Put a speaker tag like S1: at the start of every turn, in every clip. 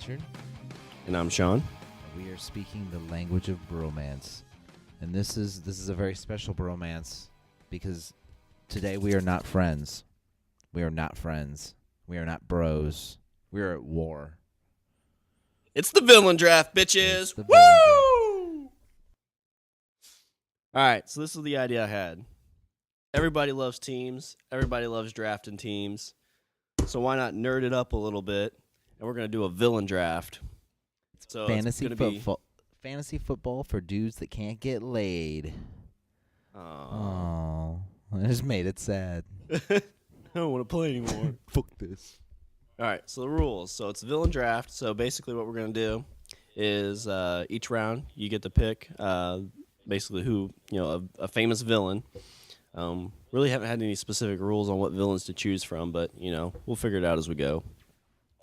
S1: Richard.
S2: And I'm Shawn.
S1: We are speaking the language of bromance. And this is a very special bromance because today we are not friends. We are not friends. We are not bros. We are at war.
S2: It's the Villain Draft, bitches!
S1: Woo!
S2: All right, so this is the idea I had. Everybody loves teams. Everybody loves drafting teams. So why not nerd it up a little bit? And we're going to do a villain draft. So
S1: Fantasy football for dudes that can't get laid. Oh, I just made it sad.
S2: I don't want to play anymore.
S1: Fuck this.
S2: All right, so the rules. So it's a villain draft. So basically what we're going to do is each round you get to pick basically who, a famous villain. Really haven't had any specific rules on what villains to choose from, but, we'll figure it out as we go.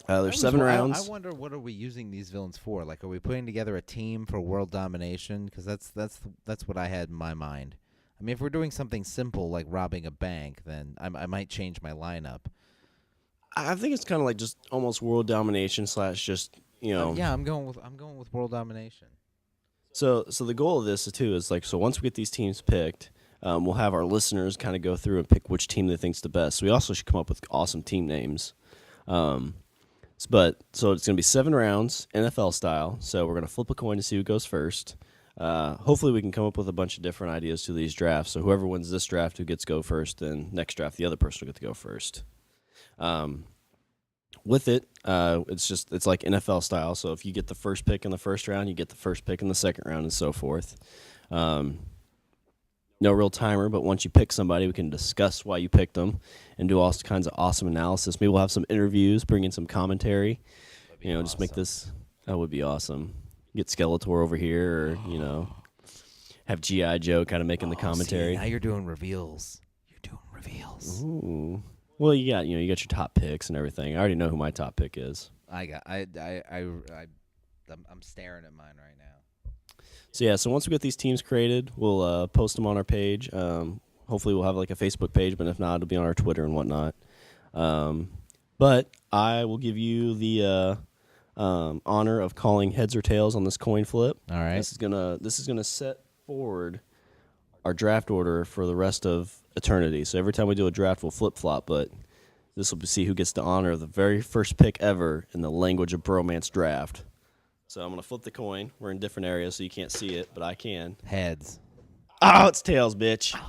S2: There's 7 rounds.
S1: I wonder, what are we using these villains for? Like, are we putting together a team for world domination? Because that's what I had in my mind. I mean, if we're doing something simple like robbing a bank, then I might change my lineup.
S2: I think it's kind of like just almost world domination / just,
S1: Yeah, I'm going with world domination.
S2: So the goal of this too is so once we get these teams picked, we'll have our listeners kind of go through and pick which team they think's the best. So we also should come up with awesome team names. So it's going to be 7 rounds, NFL style. So we're going to flip a coin to see who goes first. Hopefully we can come up with a bunch of different ideas to these drafts. So whoever wins this draft who gets to go first, then next draft the other person will get to go first. With it, it's like NFL style. So if you get the first pick in the first round, you get the first pick in the second round, and so forth. No real timer, but once you pick somebody, we can discuss why you picked them and do all kinds of awesome analysis. Maybe we'll have some interviews, bring in some commentary.
S1: Awesome.
S2: Just make this. That would be awesome. Get Skeletor over here, or have G.I. Joe kind of making the commentary.
S1: See, now you're doing reveals.
S2: Ooh. Well, you got your top picks and everything. I already know who my top pick is.
S1: I'm staring at mine right now.
S2: So once we get these teams created, we'll post them on our page. Hopefully we'll have a Facebook page, but if not, it'll be on our Twitter and whatnot. But I will give you the honor of calling heads or tails on this coin flip.
S1: All right.
S2: This is gonna set forward our draft order for the rest of eternity. So every time we do a draft, we'll flip-flop, but this will see who gets the honor of the very first pick ever in the Language of Bromance Draft. So I'm going to flip the coin. We're in different areas, so you can't see it, but I can.
S1: Heads.
S2: Oh, it's tails, bitch. I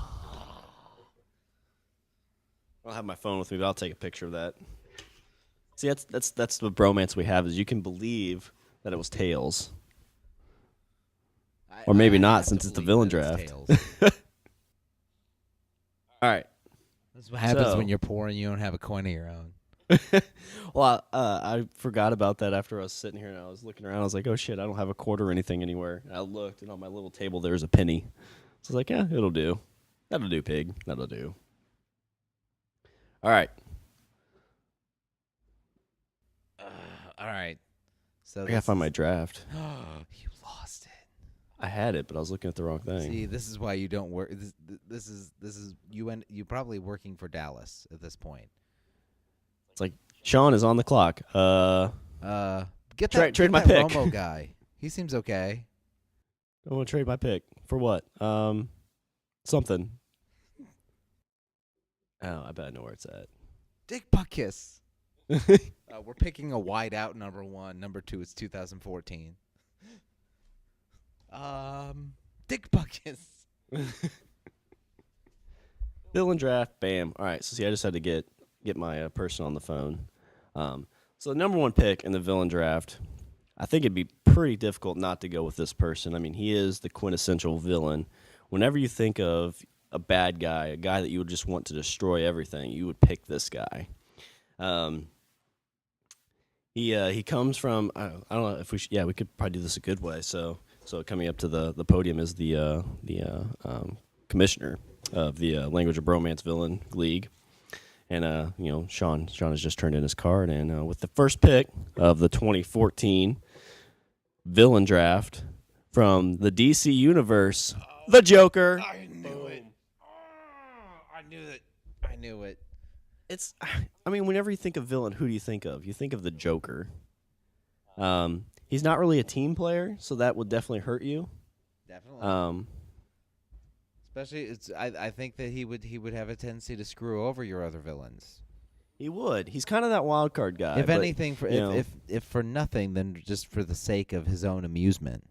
S2: don't have my phone with me, but I'll take a picture of that. See, that's the bromance we have, is you can believe that it was tails. Or maybe not, since it's the villain draft. All right.
S1: That's what happens when you're poor and you don't have a coin of your own.
S2: Well, I forgot about that after I was sitting here and I was looking around. I was like, oh, shit, I don't have a quarter or anything anywhere. And I looked, and on my little table there's a penny. So I was like, yeah, it'll do. That'll do, pig. That'll do. All right.
S1: All right. So
S2: I got to find my draft.
S1: You lost it.
S2: I had it, but I was looking at the wrong thing.
S1: See, this is why you don't work. This is you probably working for Dallas at this point.
S2: It's like Shawn is on the clock.
S1: Get
S2: trade my
S1: that
S2: pick.
S1: Romo guy. He seems okay.
S2: I want to trade my pick for what? Something. Oh, I bet I know where it's at.
S1: Dick Buckus. We're picking a wide out number 1. Number 2 is 2014. Dick Buckus.
S2: Villain draft, bam. All right, so see, I just had to get my person on the phone. So the number 1 pick in the villain draft, I think it'd be pretty difficult not to go with this person. I mean, he is the quintessential villain. Whenever you think of a bad guy, a guy that you would just want to destroy everything, you would pick this guy. He comes from, I don't know if we could probably do this a good way. So coming up to the podium is the commissioner of the Language of Bromance Villain League. And, Shawn has just turned in his card. And with the first pick of the 2014 Villain Draft from the DC Universe, the Joker.
S1: I knew it. I knew it.
S2: Whenever you think of villain, who do you think of? You think of the Joker. He's not really a team player, so that would definitely hurt you.
S1: Definitely. Especially, I think that he would have a tendency to screw over your other villains.
S2: He would. He's kind of that wild card guy.
S1: If
S2: but,
S1: anything, for
S2: you know,
S1: if for nothing, then just for the sake of his own amusement.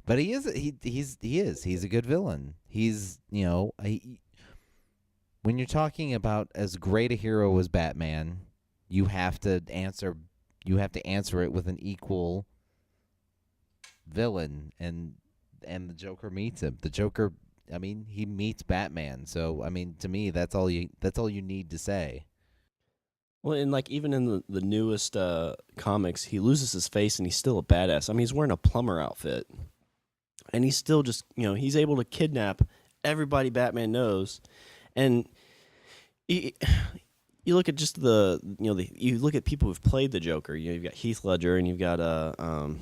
S1: But he's a good villain. He's when you're talking about as great a hero as Batman, you have to answer it with an equal villain, and the Joker meets him. The Joker, I mean, he meets Batman. So I mean, to me, that's all you need to say.
S2: well, and like even in the newest comics, he loses his face and he's still a badass. I mean, he's wearing a plumber outfit, and he's still just he's able to kidnap everybody Batman knows, and you look at just you look at people who've played the Joker. You've got Heath Ledger and you've got I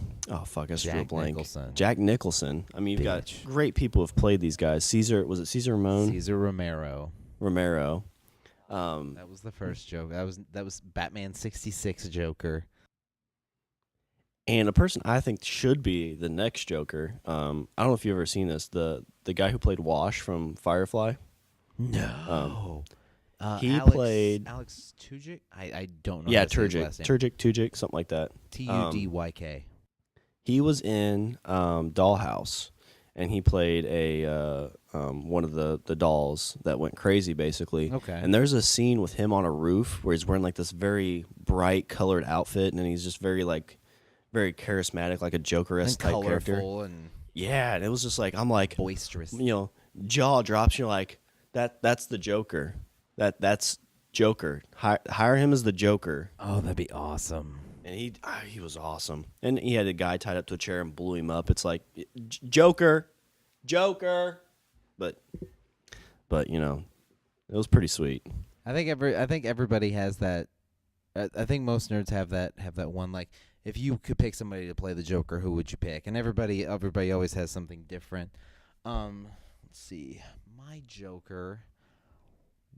S2: just drew a blank. Jack Nicholson. I mean, you've got great people who've played these guys. Cesar Ramon?
S1: Cesar Romero.
S2: That
S1: was the first joke. That was Batman 66 Joker.
S2: And a person I think should be the next Joker. I don't know if you've ever seen this. The guy who played Wash from Firefly.
S1: No.
S2: He played
S1: Alex Tudyk. I don't know.
S2: Yeah, Tudyk, something like that.
S1: Tudyk.
S2: He was in Dollhouse, and he played a one of the dolls that went crazy, basically.
S1: Okay.
S2: And there's a scene with him on a roof where he's wearing like this very bright colored outfit, and he's just very charismatic, like a Joker-esque type character.
S1: And
S2: yeah, and it was just like I'm like
S1: boisterous.
S2: Jaw drops. You're like that's the Joker. That's Joker. Hire him as the Joker.
S1: Oh, that'd be awesome.
S2: And he was awesome. And he had a guy tied up to a chair and blew him up. It's like Joker. But it was pretty sweet.
S1: I think everybody has that. I think most nerds have that one. Like, if you could pick somebody to play the Joker, who would you pick? And everybody always has something different. Let's see. My Joker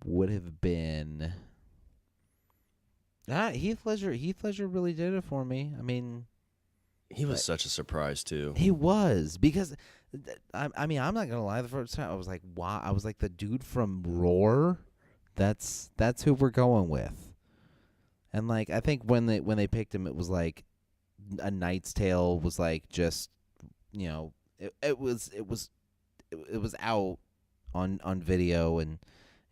S1: would have been Heath Ledger. Heath Ledger really did it for me. I mean,
S2: he was such a surprise too.
S1: He was, because I mean, I'm not gonna lie. The first time I was like, wow. I was like, the dude from Roar. That's who we're going with. And like, I think when they picked him, it was like A Knight's Tale was like just it was out on video, and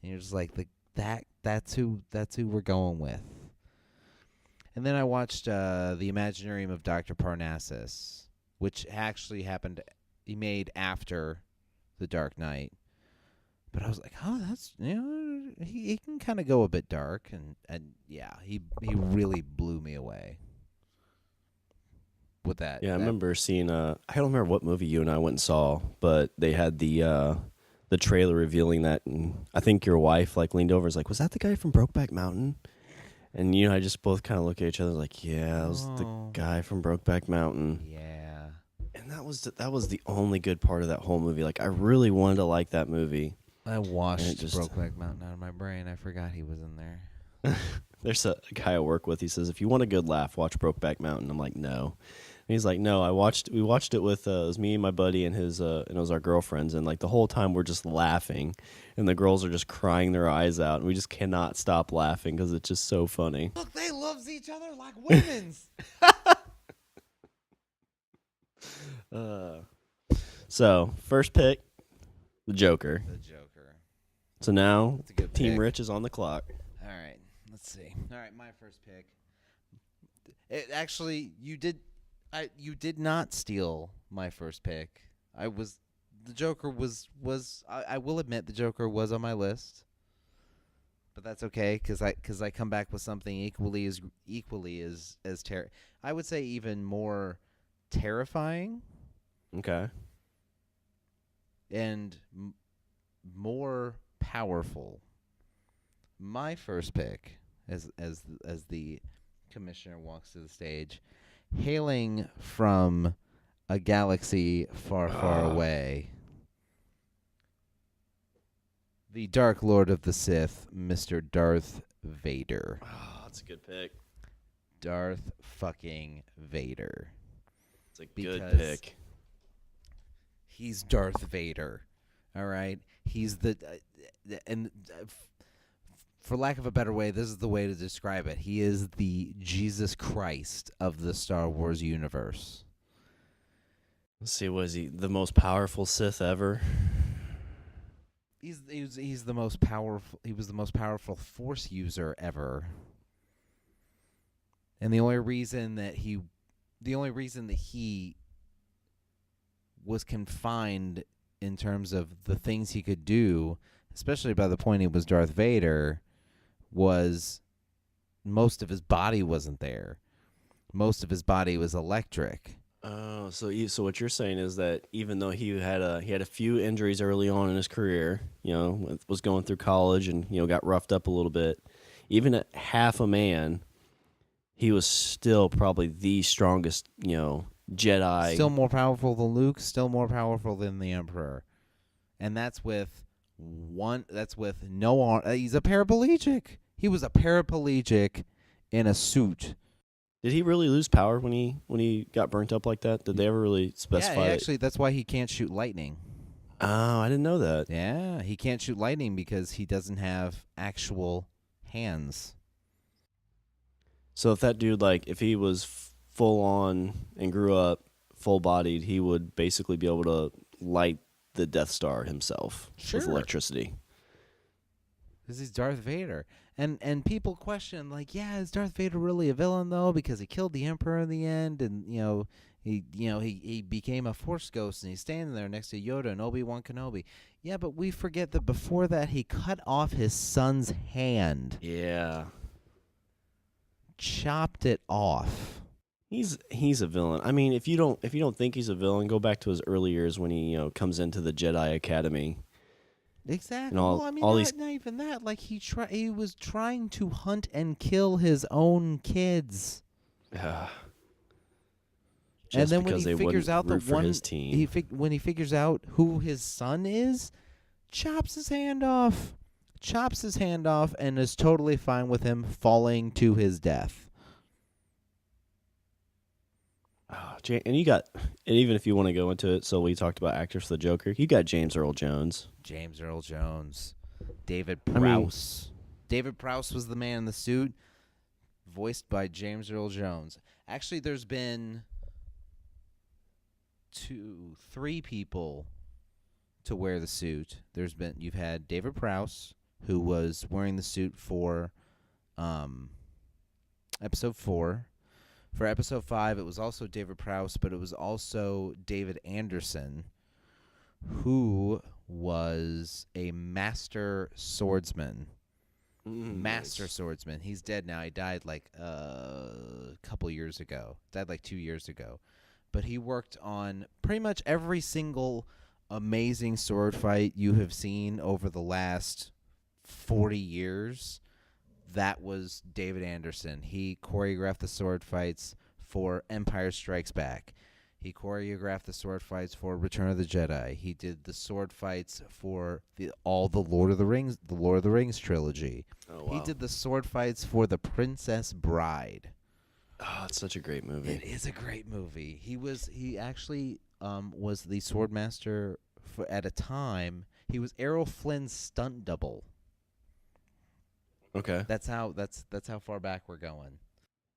S1: you're just like that's who we're going with. And then I watched The Imaginarium of Dr. Parnassus, which actually happened. He made after The Dark Knight, but I was like, oh, that's he can kind of go a bit dark, and yeah, he really blew me away with that.
S2: Yeah, I remember seeing I don't remember what movie you and I went and saw, but they had the trailer revealing that, and I think your wife leaned over and was like, was that the guy from Brokeback Mountain? And I just both kind of look at each other like, yeah, that was the guy from Brokeback Mountain.
S1: Yeah.
S2: And that was the only good part of that whole movie. Like, I really wanted to like that movie.
S1: I washed Brokeback Mountain out of my brain. I forgot he was in there.
S2: There's a guy I work with. He says, if you want a good laugh, watch Brokeback Mountain. I'm like, no. And he's like, no, we watched it with, it was me and my buddy and and it was our girlfriends. And the whole time we're just laughing and the girls are just crying their eyes out. And we just cannot stop laughing because it's just so funny.
S1: Look, they loves each other like women's.
S2: So, first pick, the Joker.
S1: The Joker.
S2: So now, Team
S1: pick.
S2: Rich is on the clock.
S1: All right, let's see. All right, my first pick. You did not steal my first pick. The Joker was. I will admit the Joker was on my list, but that's okay because I come back with something equally as I would say even more terrifying.
S2: Okay.
S1: And more powerful. My first pick, as the commissioner walks to the stage, hailing from a galaxy far, far away, the Dark Lord of the Sith, Mr. Darth Vader.
S2: Oh, that's a good pick.
S1: Darth fucking Vader.
S2: It's a good
S1: Because
S2: pick.
S1: he's Darth Vader. All right? He's for lack of a better way, this is the way to describe it. He is the Jesus Christ of the Star Wars universe.
S2: Let's see, was he the most powerful Sith ever?
S1: He's the most powerful. He was the most powerful Force user ever. And the only reason that he was confined in terms of the things he could do, especially by the point he was Darth Vader, was most of his body wasn't there. Most of his body was electric.
S2: Oh, so what you're saying is that even though he had a few injuries early on in his career, was going through college and got roughed up a little bit, even at half a man, he was still probably the strongest, Jedi.
S1: Still more powerful than Luke, still more powerful than the Emperor. And that's with no arm. He's a paraplegic. He was a paraplegic in a suit.
S2: Did he really lose power when he got burnt up like that? Did they ever really specify?
S1: Yeah, actually, that's why he can't shoot lightning.
S2: Oh, I didn't know that.
S1: Yeah, he can't shoot lightning because he doesn't have actual hands.
S2: So if that dude, if he was full on and grew up full bodied, he would basically be able to light the Death Star himself with electricity.
S1: Because he's Darth Vader. And people question, is Darth Vader really a villain, though? Because he killed the Emperor in the end, and, he became a Force ghost, and he's standing there next to Yoda and Obi-Wan Kenobi. Yeah, but we forget that before that, he cut off his son's hand.
S2: Yeah.
S1: Chopped it off.
S2: He's a villain. I mean, if you don't think he's a villain, go back to his early years when he comes into the Jedi Academy.
S1: Exactly.
S2: Not
S1: even that. He was trying to hunt and kill his own kids.
S2: And
S1: then when he figures out when he figures out who his son is, chops his hand off, and is totally fine with him falling to his death.
S2: And and even if you want to go into it, so we talked about actors for the Joker. You got James Earl Jones.
S1: David Prowse. David Prowse was the man in the suit, voiced by James Earl Jones. Actually, there's been 3 people to wear the suit. You've had David Prowse, who was wearing the suit for episode 4. For episode 5, it was also David Prowse, but it was also David Anderson, who was a master swordsman. Master swordsman. He's dead now. He died a couple years ago. Died 2 years ago. But he worked on pretty much every single amazing sword fight you have seen over the last 40 years. That was David Anderson. He choreographed the sword fights for Empire Strikes Back. He choreographed the sword fights for Return of the Jedi. He did the sword fights for all the Lord of the Rings trilogy.
S2: Oh, wow.
S1: He did the sword fights for The Princess Bride.
S2: Oh, it's such a great movie.
S1: It is a great movie. He actually was the sword master at a time. He was Errol Flynn's stunt double.
S2: Okay.
S1: That's how far back we're going.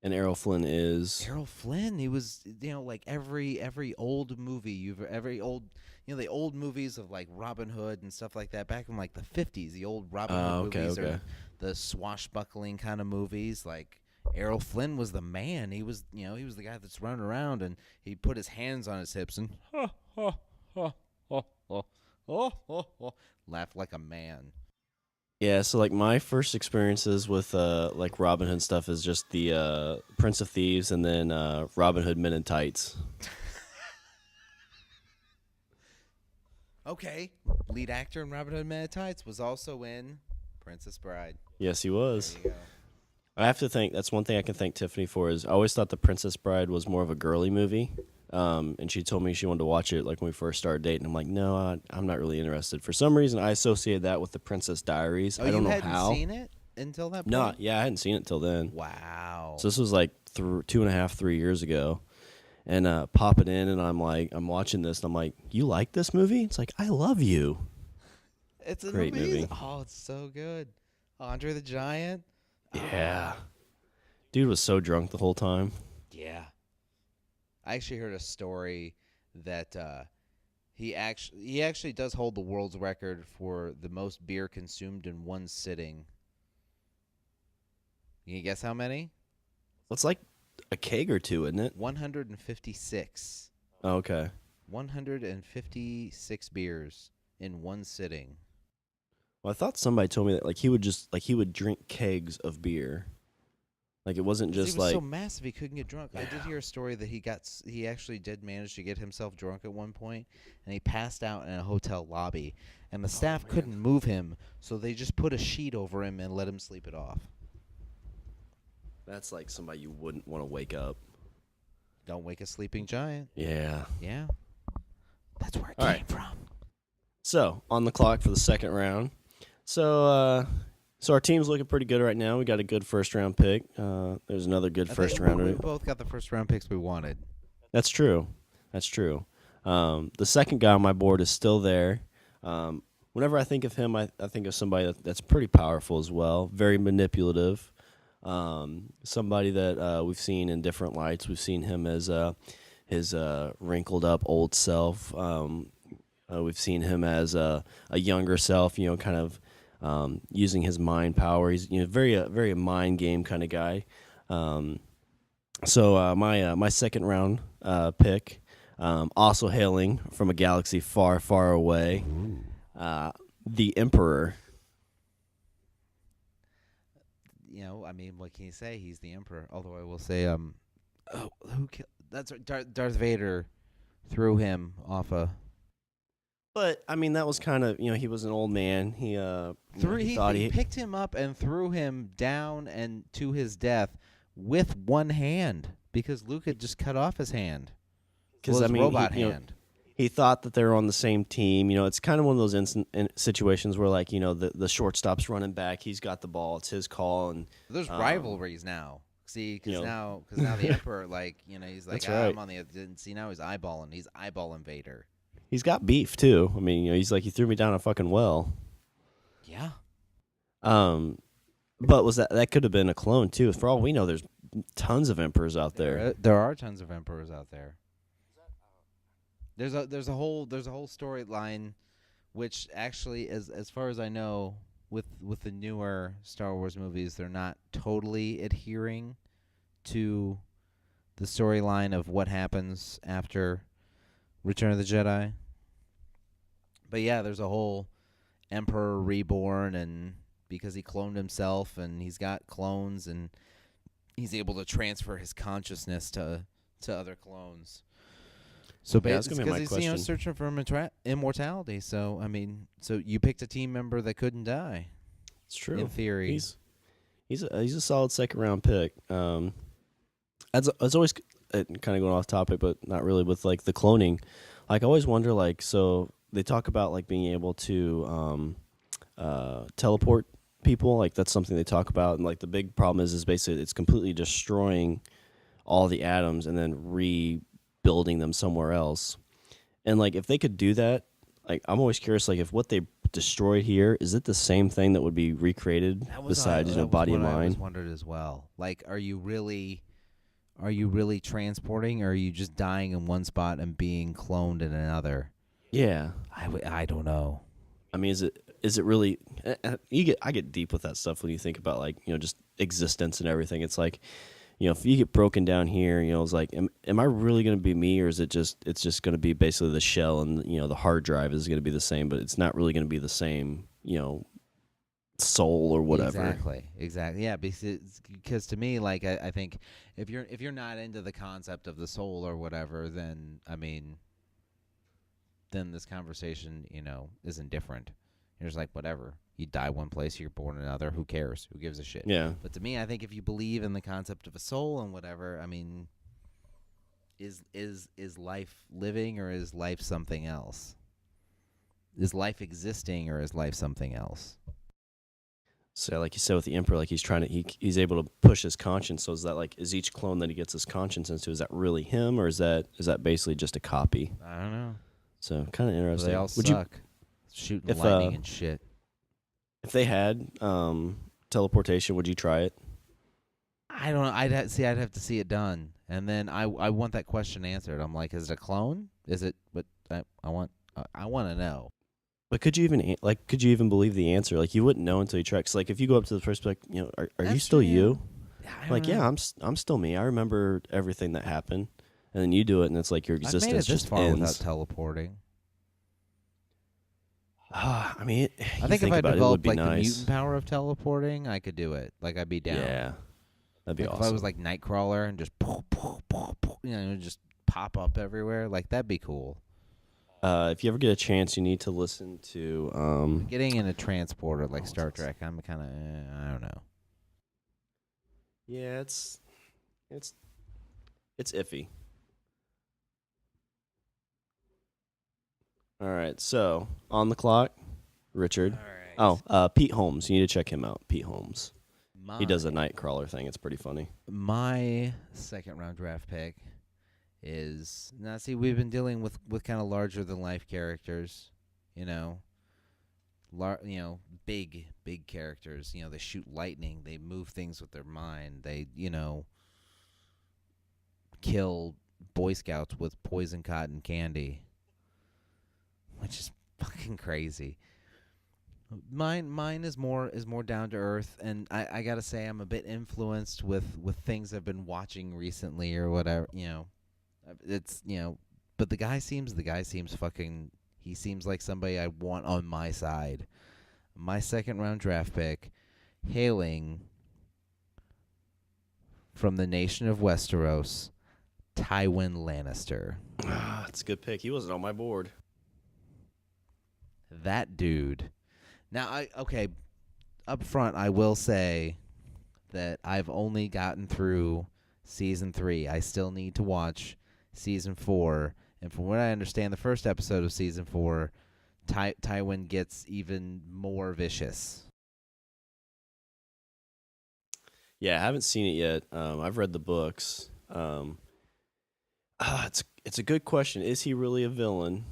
S2: And Errol Flynn is
S1: Errol Flynn. He was every old movie the old movies of Robin Hood and stuff like that back in the 50s. The old Robin Hood movies or the swashbuckling kind of movies. Errol Flynn was the man. He was the guy that's running around and he put his hands on his hips and laughed like a man.
S2: Yeah, so my first experiences with Robin Hood stuff is just the Prince of Thieves and then Robin Hood Men in Tights.
S1: Okay, lead actor in Robin Hood Men in Tights was also in Princess Bride.
S2: Yes, he was.
S1: There you go.
S2: I have to that's one thing I can thank Tiffany for is I always thought the Princess Bride was more of a girly movie. And she told me she wanted to watch it when we first started dating. I'm like, no, I'm not really interested. For some reason, I associated that with the Princess Diaries. I don't know how.
S1: You hadn't seen it? until that point?
S2: No, yeah, I hadn't seen it till then.
S1: Wow.
S2: So this was like 2.5, 3 years ago. And pop it in, and I'm watching this, and I'm like, you like this movie? It's like, I love you.
S1: It's
S2: Great
S1: amazing.
S2: movie.
S1: Oh, it's so good. Andre the Giant.
S2: Yeah. Dude was so drunk the whole time.
S1: Yeah. I actually heard a story that he actually does hold the world's record for the most beer consumed in one sitting. You can guess how many?
S2: It's like a keg or two, isn't it?
S1: 156.
S2: Oh, okay.
S1: 156 beers in one sitting.
S2: Well, I thought somebody told me that he would drink kegs of beer. Like, it wasn't just
S1: he was
S2: like
S1: so massive he couldn't get drunk. I did hear a story that he actually did manage to get himself drunk at one point, and he passed out in a hotel lobby, and the staff couldn't move him, so they just put a sheet over him and let him sleep it off.
S2: That's like somebody you wouldn't want to wake up.
S1: Don't wake a sleeping giant.
S2: Yeah.
S1: Yeah. That's where it
S2: All
S1: came
S2: right.
S1: from.
S2: So, on the clock for the second round. So our team's looking pretty good right now. We got a good first round pick. There's another good first rounder.
S1: We both got the first round picks we wanted.
S2: That's true. The second guy on my board is still there. Whenever I think of him, I think of somebody that's pretty powerful as well, very manipulative. Somebody that we've seen in different lights. We've seen him as his wrinkled up old self. We've seen him as a younger self, kind of using his mind power. He's very mind game kind of guy. So my second round pick, also hailing from a galaxy far, far away, the Emperor.
S1: I mean, what can you say? He's the Emperor. Although I will say, Darth Vader threw him off a.
S2: But I mean, that was kind of he was an old man. He
S1: He picked him up and threw him down and to his death with one hand because Luke had just cut off his hand.
S2: Because
S1: his robot hand.
S2: He thought that they were on the same team. It's kind of one of those situations where, the shortstop's running back. He's got the ball. It's his call. And
S1: there's rivalries now. See, because now the Emperor, he's like,
S2: right.
S1: I'm on the. See, now he's eyeballing Vader.
S2: He's got beef too. I mean, he's like, he threw me down a fucking well.
S1: Yeah.
S2: But that could have been a clone too? For all we know, there's tons of emperors out there.
S1: There are tons of emperors out there. There's a whole storyline, which actually, as far as I know, with the newer Star Wars movies, they're not totally adhering to the storyline of what happens after Return of the Jedi. But yeah, there's a whole Emperor reborn, and because he cloned himself, and he's got clones, and he's able to transfer his consciousness to other clones. So basically, because he's searching for immortality. So I mean, so you picked a team member that couldn't die.
S2: It's true.
S1: In theory,
S2: he's a solid second round pick. As always, kind of going off topic, but not really with the cloning. I always wonder, so they talk about being able to teleport people. That's something they talk about, and the big problem is basically it's completely destroying all the atoms and then rebuilding them somewhere else. And if they could do that, I'm always curious, if what they destroyed here, is it the same thing that would be recreated besides body and mind?
S1: I always wondered as well. Are you really transporting, or are you just dying in one spot and being cloned in another?
S2: Yeah,
S1: I don't know.
S2: I mean, is it really? I get deep with that stuff when you think about just existence and everything. It's if you get broken down here, it's am I really going to be me, or is it's just going to be basically the shell, and the hard drive is going to be the same, but it's not really going to be the same, soul or whatever.
S1: Exactly. Yeah, because to me, I think if you're not into the concept of the soul or whatever, then then this conversation, isn't different. You're just whatever. You die one place, you're born another. Who cares? Who gives a shit?
S2: Yeah.
S1: But to me, I think if you believe in the concept of a soul and whatever, is life living, or is life something else? Is life existing, or is life something else?
S2: So like you said with the Emperor, like he's able to push his conscience. So is that like is each clone that he gets his conscience into, is that really him, or is that basically just a copy?
S1: I don't know.
S2: So kind of
S1: Well, they
S2: interesting.
S1: all
S2: Would you
S1: suck. Shooting
S2: if
S1: lightning and shit.
S2: if they had teleportation, would you try it?
S1: I don't know. I'd have to see it done, and then I want that question answered. I'm like, is it a clone? Is it? But I want to know.
S2: But could you even believe the answer? Like you wouldn't know until you try. 'Cause like if you go up to the person, like are you
S1: That's
S2: still
S1: true, yeah.
S2: you?
S1: I
S2: Like
S1: don't know.
S2: I'm still me. I remember everything that happened, and then you do it, and it's like your
S1: I've made
S2: existence
S1: it this
S2: just
S1: far
S2: ends.
S1: without teleporting.
S2: I mean,
S1: I think if
S2: think
S1: I
S2: about it, it would
S1: developed
S2: be
S1: like the
S2: nice.
S1: mutant power of teleporting, I could do it. Like I'd be down.
S2: Yeah, that'd be
S1: Like
S2: awesome.
S1: if I was like Nightcrawler and just just pop up everywhere, like that'd be cool.
S2: If you ever get a chance, you need to listen to.
S1: Getting in a transporter like Star Trek, I'm kind of I don't know.
S2: Yeah, it's iffy. All right, so on the clock, Richard.
S1: All
S2: Oh, Pete Holmes. You need to check him out. Pete Holmes.
S1: right.
S2: He does a Nightcrawler thing. It's pretty funny.
S1: My second round draft pick is now. See, we've been dealing with kind of larger than life characters, you know, big characters. They shoot lightning, they move things with their mind, they kill Boy Scouts with poison cotton candy, which is fucking crazy. Mine is more down to earth, and I gotta say I'm a bit influenced with things I've been watching recently or whatever. It's but the guy seems fucking. He seems like somebody I want on my side. My second round draft pick, hailing from the nation of Westeros, Tywin Lannister.
S2: That's a good pick. He wasn't on my board.
S1: That dude. Now, up front, I will say that I've only gotten through season 3. I still need to watch season 4. And from what I understand, the first episode of season 4, Tywin gets even more vicious.
S2: Yeah, I haven't seen it yet. I've read the books. It's a good question. Is he really a villain?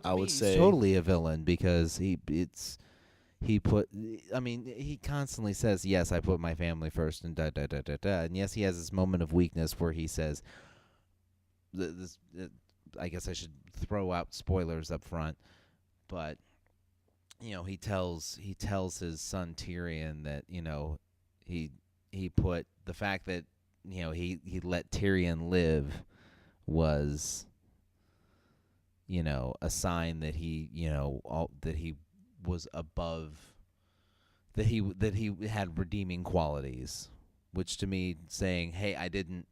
S2: I would say
S1: he's totally a villain because he constantly says, yes, I put my family first and da da da da da. And yes, he has this moment of weakness where he says, I guess I should throw out spoilers up front, but he tells his son Tyrion that he put the fact that he let Tyrion live was a sign that he that he was above, that he had redeeming qualities, which to me saying, hey, I didn't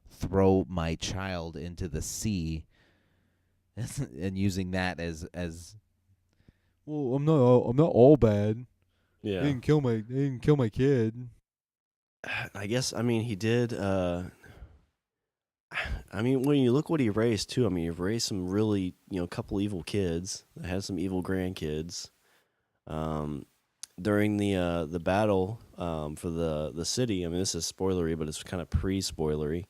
S1: throw my child into the sea and using that as well, I'm not all bad.
S2: yeah.
S1: They didn't kill my kid.
S2: I guess he did. When you look what he raised too, he raised some really couple evil kids that had some evil grandkids. During the battle for the city, this is spoilery, but it's kind of pre-spoilery.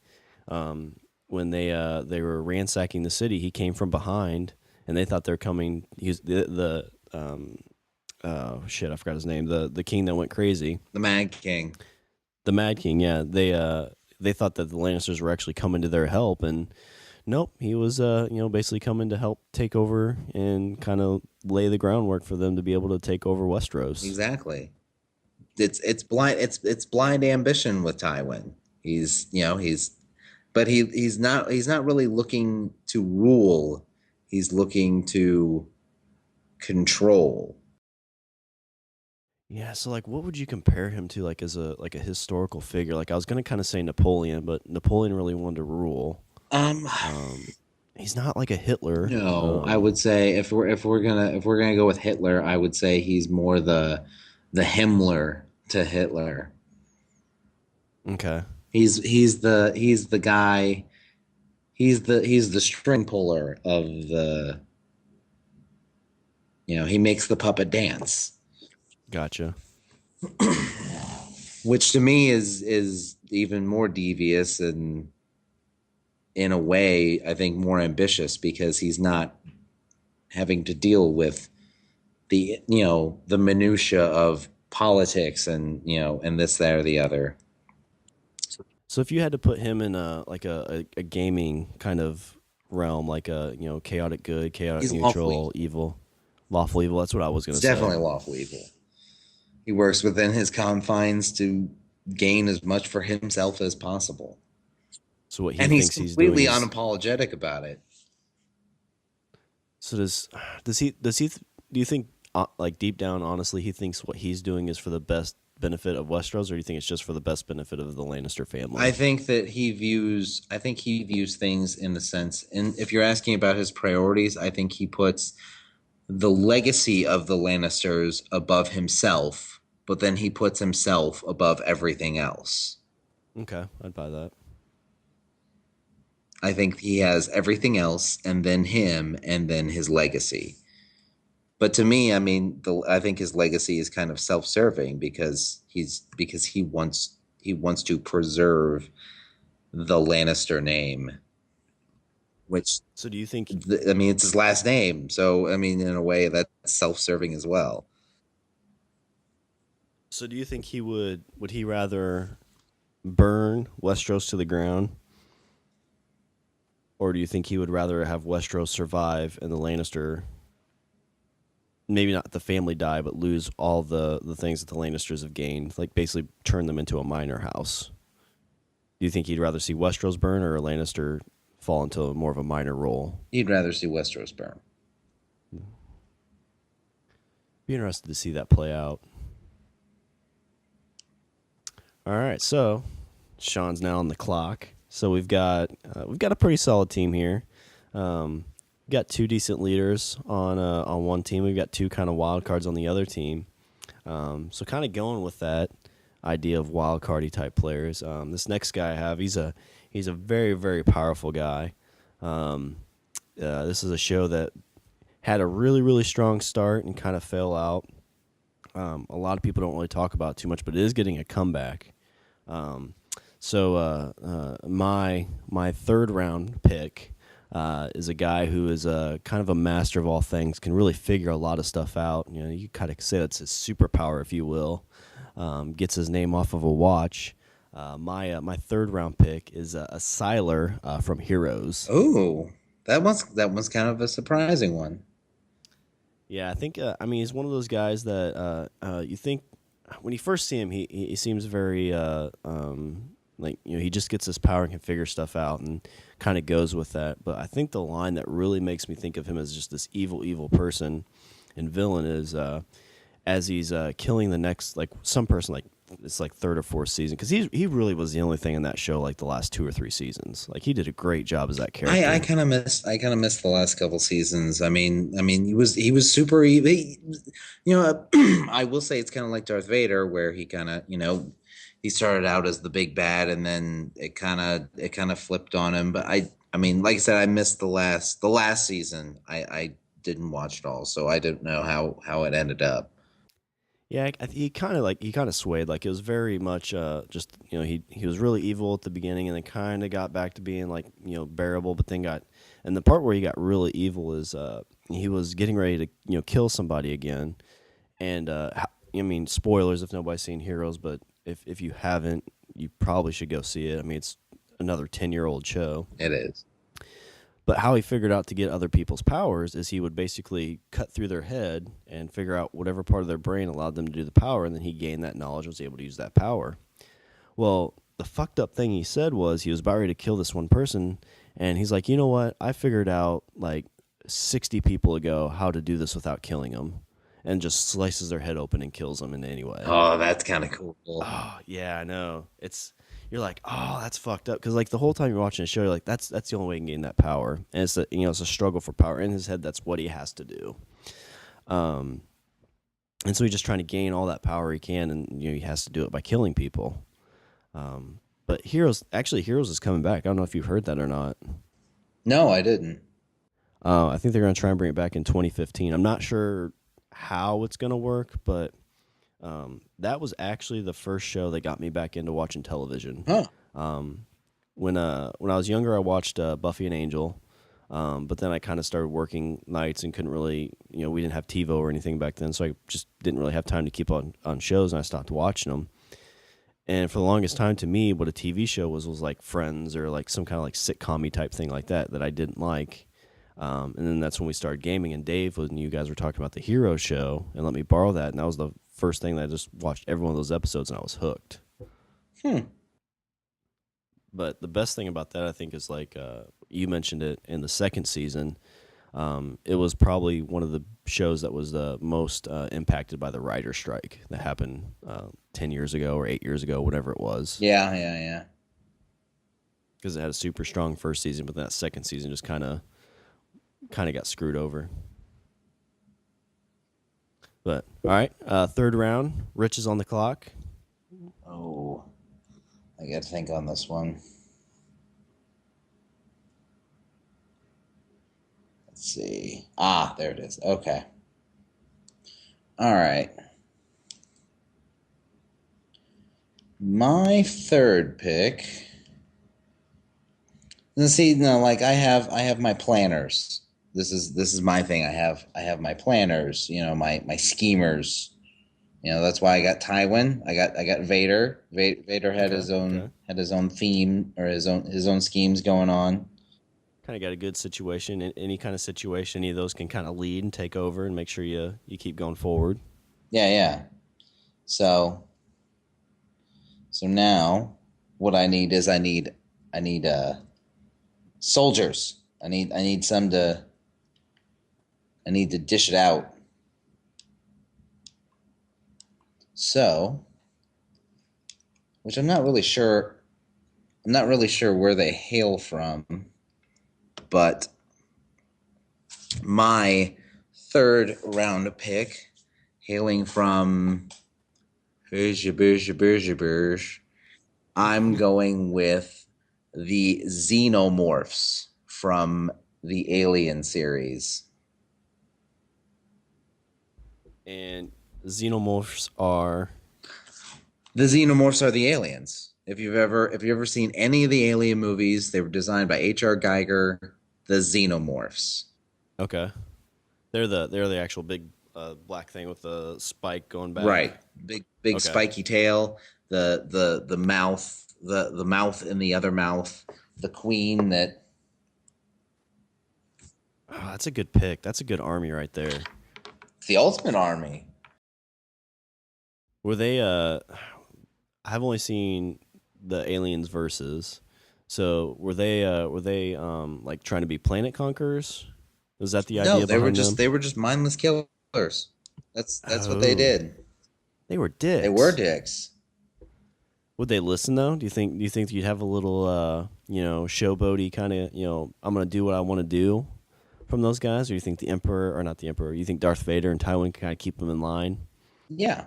S2: When they were ransacking the city, he came from behind, and they thought they're coming. He's the shit, I forgot his name. The king that went crazy.
S3: The Mad King.
S2: The Mad King, yeah. They thought that the Lannisters were actually coming to their help, and nope, he was basically coming to help take over and kind of lay the groundwork for them to be able to take over Westeros.
S3: Exactly. It's blind ambition with Tywin. He's not really looking to rule. He's looking to control.
S2: Yeah, so what would you compare him to, as a historical figure? I was gonna kind of say Napoleon, but Napoleon really wanted to rule. He's not like a Hitler.
S3: No, I would say if we're gonna go with Hitler, I would say he's more the Himmler to Hitler.
S2: Okay.
S3: He's the guy. He's the string puller of he makes the puppet dance.
S2: Gotcha.
S3: which to me is even more devious and in a way I think more ambitious because he's not having to deal with the minutia of politics and and this that or the other.
S2: So if you had to put him in a gaming kind of realm, like a chaotic good, chaotic
S3: He's lawful evil.
S2: neutral, evil, lawful evil. That's what I was
S3: He's
S2: gonna say.
S3: definitely lawful evil. He works within his confines to gain as much for himself as possible.
S2: So what he
S3: And he's
S2: thinks he's doing
S3: completely
S2: is.
S3: unapologetic about it.
S2: So does he do you think like deep down honestly he thinks what he's doing is for the best benefit of Westeros, or do you think it's just for the best benefit of the Lannister
S3: I
S2: family?
S3: think that I think he views things in the sense, and if you're asking about his priorities, I think he puts the legacy of the Lannisters above himself, but then he puts himself above everything else.
S2: Okay, I'd buy that.
S3: I think he has everything else and then him and then his legacy. But to me, I mean, I think his legacy is kind of self-serving because he wants to preserve the Lannister name, which
S2: So do you think
S3: I mean, it's his last name. So I mean, in a way, that's self-serving as well.
S2: so do you think he would he rather burn Westeros to the ground, or do you think he would rather have Westeros survive and the Lannister, maybe not the family die, but lose all the things that the Lannisters have gained, like basically turn them into a minor house? Do you think he'd rather see Westeros burn or a Lannister fall into more of a minor role?
S3: He'd rather see Westeros burn.
S2: Be interested to see that play out. All right, so Shawn's now on the clock. So we've got a pretty solid team here. We've got two decent leaders on one team. We've got two kind of wild cards on the other team. So kind of going with that idea of wild cardy type players. This next guy I have, he's a very very powerful guy. This is a show that had a really really strong start and kind of fell out. A lot of people don't really talk about it too much, but it is getting a comeback. My third round pick is a guy who is kind of a master of all things, can really figure a lot of stuff out. You kind of say that's his superpower, if you will. Gets his name off of a watch. My third round pick is a Siler from Heroes.
S3: Oh, that one's kind of a surprising one.
S2: Yeah, I think. I mean, he's one of those guys that you think when you first see him, he seems very like he just gets his power and can figure stuff out and kind of goes with that. But I think the line that really makes me think of him as just this evil person and villain is as he's killing the next like some person like it's like third or fourth season, because he really was the only thing in that show like the last 2 or 3 seasons. Like he did a great job as that character.
S3: I kind of missed the last couple seasons. I mean, he was super evil. I will say it's kind of like Darth Vader, where he kind of he started out as the big bad, and then it kind of flipped on him. But I mean, like I said, I missed the last season. I didn't watch it all, so I don't know how it ended up.
S2: Yeah, he kind of swayed. Like it was very much just he was really evil at the beginning, and then kind of got back to being like bearable. But then and the part where he got really evil is he was getting ready to kill somebody again. And I mean, spoilers if nobody's seen Heroes, but if you haven't, you probably should go see it. I mean, it's another 10-year-old show.
S3: It is.
S2: But how he figured out to get other people's powers is he would basically cut through their head and figure out whatever part of their brain allowed them to do the power, and then he gained that knowledge and was able to use that power. Well, the fucked up thing he said was he was about ready to kill this one person, and he's like, you know what? I figured out like 60 people ago how to do this without killing them, and just slices their head open and kills them in any way.
S3: Oh, that's kind of cool.
S2: Oh, yeah, I know. You're like, oh, that's fucked up, because like the whole time you're watching the show, you're like, that's the only way you can gain that power, and it's it's a struggle for power in his head. That's what he has to do, and so he's just trying to gain all that power he can, and he has to do it by killing people. But Heroes is coming back. I don't know if you've heard that or not.
S3: No, I didn't.
S2: I think they're going to try and bring it back in 2015. I'm not sure how it's going to work, but That was actually the first show that got me back into watching television.
S3: Huh.
S2: When I was younger, I watched Buffy and Angel, but then I kind of started working nights and couldn't really, we didn't have TiVo or anything back then, so I just didn't really have time to keep on shows, and I stopped watching them. And for the longest time, to me, what a TV show was like Friends or like some kind of like sitcom-y type thing like that I didn't like. And then that's when we started gaming, and Dave, when you guys were talking about the Hero show, and let me borrow that, and that was the first thing that I just watched every one of those episodes, and I was hooked. But the best thing about that, I think, is like you mentioned it in the second season. It was probably one of the shows that was the most impacted by the writer strike that happened 10 years ago or 8 years ago, whatever it was.
S3: Yeah.
S2: Because it had a super strong first season, but that second season just kind of got screwed over. But all right, third round. Rich is on the clock.
S3: Oh, I got to think on this one. Let's see. There it is. Okay. All right. My third pick. Let's see. No, like I have my planners. This is my thing. I have my planners. My schemers. That's why I got Tywin. I got Vader. Vader had his own theme or his own schemes going on.
S2: Kind of got a good situation. In any kind of situation, any of those can kind of lead and take over and make sure you keep going forward.
S3: Yeah. So now what I need is I need soldiers. I need to dish it out. So, which I'm not really sure where they hail from, but my third round pick, hailing from I'm going with the Xenomorphs from the Alien series.
S2: And Xenomorphs are
S3: the aliens. If you've ever seen any of the Alien movies, they were designed by H.R. Geiger. The Xenomorphs.
S2: Okay, they're the actual big black thing with the spike going back.
S3: Right, big spiky tail. The mouth, the mouth in the other mouth. The queen that.
S2: Oh, that's a good pick. That's a good army right there.
S3: It's the ultimate army.
S2: Were they? I've only seen the Aliens versus. So were they like trying to be planet conquerors? Was that the idea?
S3: No, they were just mindless killers. That's what they did.
S2: They were dicks.
S3: They were dicks.
S2: Would they listen though? Do you think you'd have a little showboaty kind of I'm gonna do what I want to do from those guys, or you think the Emperor or not the Emperor? You think Darth Vader and Tywin can kind of keep them in line?
S3: Yeah.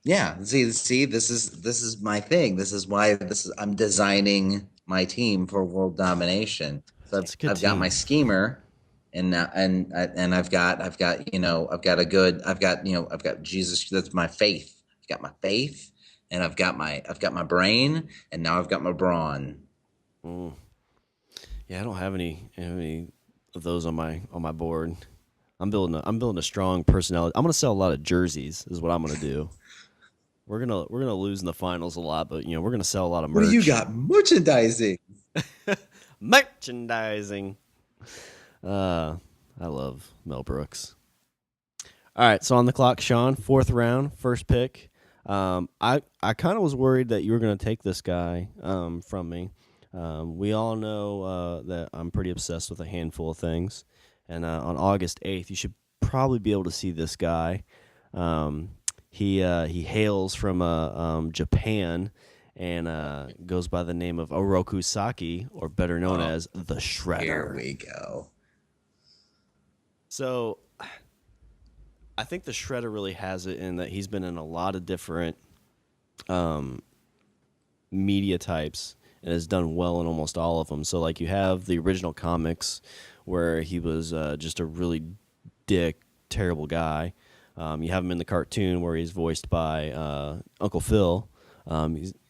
S3: Yeah, see, this is my thing. This is why I'm designing my team for world domination. So I've got my schemer, and I've got Jesus. That's my faith. I've got my faith, and I've got my brain, and now I've got my brawn.
S2: Yeah, I don't have any of those on my board. I'm building a strong personality. I'm gonna sell a lot of jerseys. Is what I'm gonna do. We're gonna lose in the finals a lot, but we're gonna sell a lot of merch.
S3: What do you got? Merchandising.
S2: Merchandising. I love Mel Brooks. All right, so on the clock, Shawn, fourth round, first pick. I kind of was worried that you were gonna take this guy from me. We all know that I'm pretty obsessed with a handful of things, and on August 8th, you should probably be able to see this guy. He hails from Japan and goes by the name of Oroku Saki, or better known as the Shredder.
S3: Here we go.
S2: So I think the Shredder really has it in that he's been in a lot of different media types and has done well in almost all of them. So like you have the original comics where he was just a really terrible guy. You have him in the cartoon where he's voiced by Uncle Phil.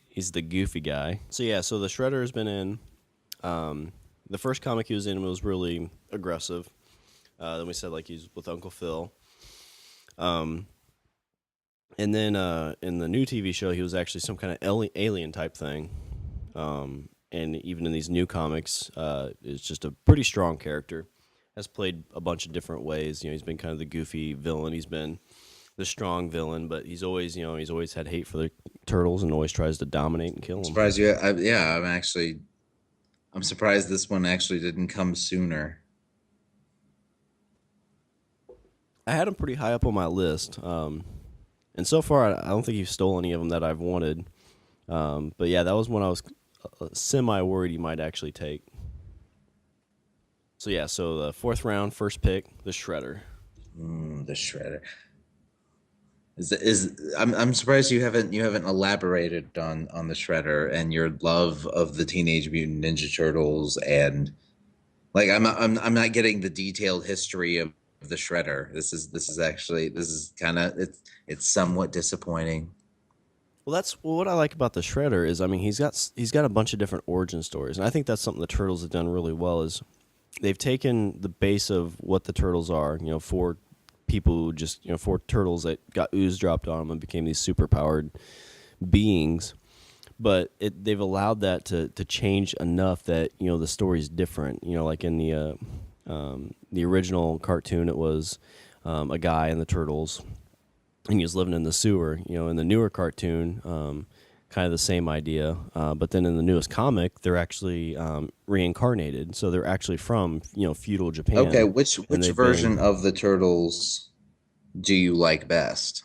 S2: He's the goofy guy. So yeah, so the Shredder has been in. The first comic he was in was really aggressive. Then we said like he's with Uncle Phil. And then in the new TV show, he was actually some kind of alien type thing. And even in these new comics, is just a pretty strong character. Has played a bunch of different ways. He's been kind of the goofy villain. He's been the strong villain, but he's always had hate for the turtles and always tries to dominate and kill them.
S3: Surprised you. Yeah, I'm surprised this one actually didn't come sooner.
S2: I had him pretty high up on my list. And so far, I don't think you've stole any of them that I've wanted. But yeah, that was one I was semi-worried he might actually take. So yeah, so the fourth round, first pick, the Shredder.
S3: The Shredder. I'm surprised you haven't elaborated on the Shredder and your love of the Teenage Mutant Ninja Turtles, and like I'm not getting the detailed history of the Shredder. This is kind of it's somewhat disappointing.
S2: Well, what I like about the Shredder is, I mean, he's got a bunch of different origin stories, and I think that's something the Turtles have done really well. Is they've taken the base of what the Turtles are, four people who just, four turtles that got ooze dropped on them and became these superpowered beings, but they've allowed that to change enough that the story's different. Like in the original cartoon, it was a guy and the turtles, and he was living in the sewer. In the newer cartoon, kind of the same idea, but then in the newest comic, they're actually reincarnated, so they're actually from feudal Japan.
S3: Okay, which version of the Turtles do you like best?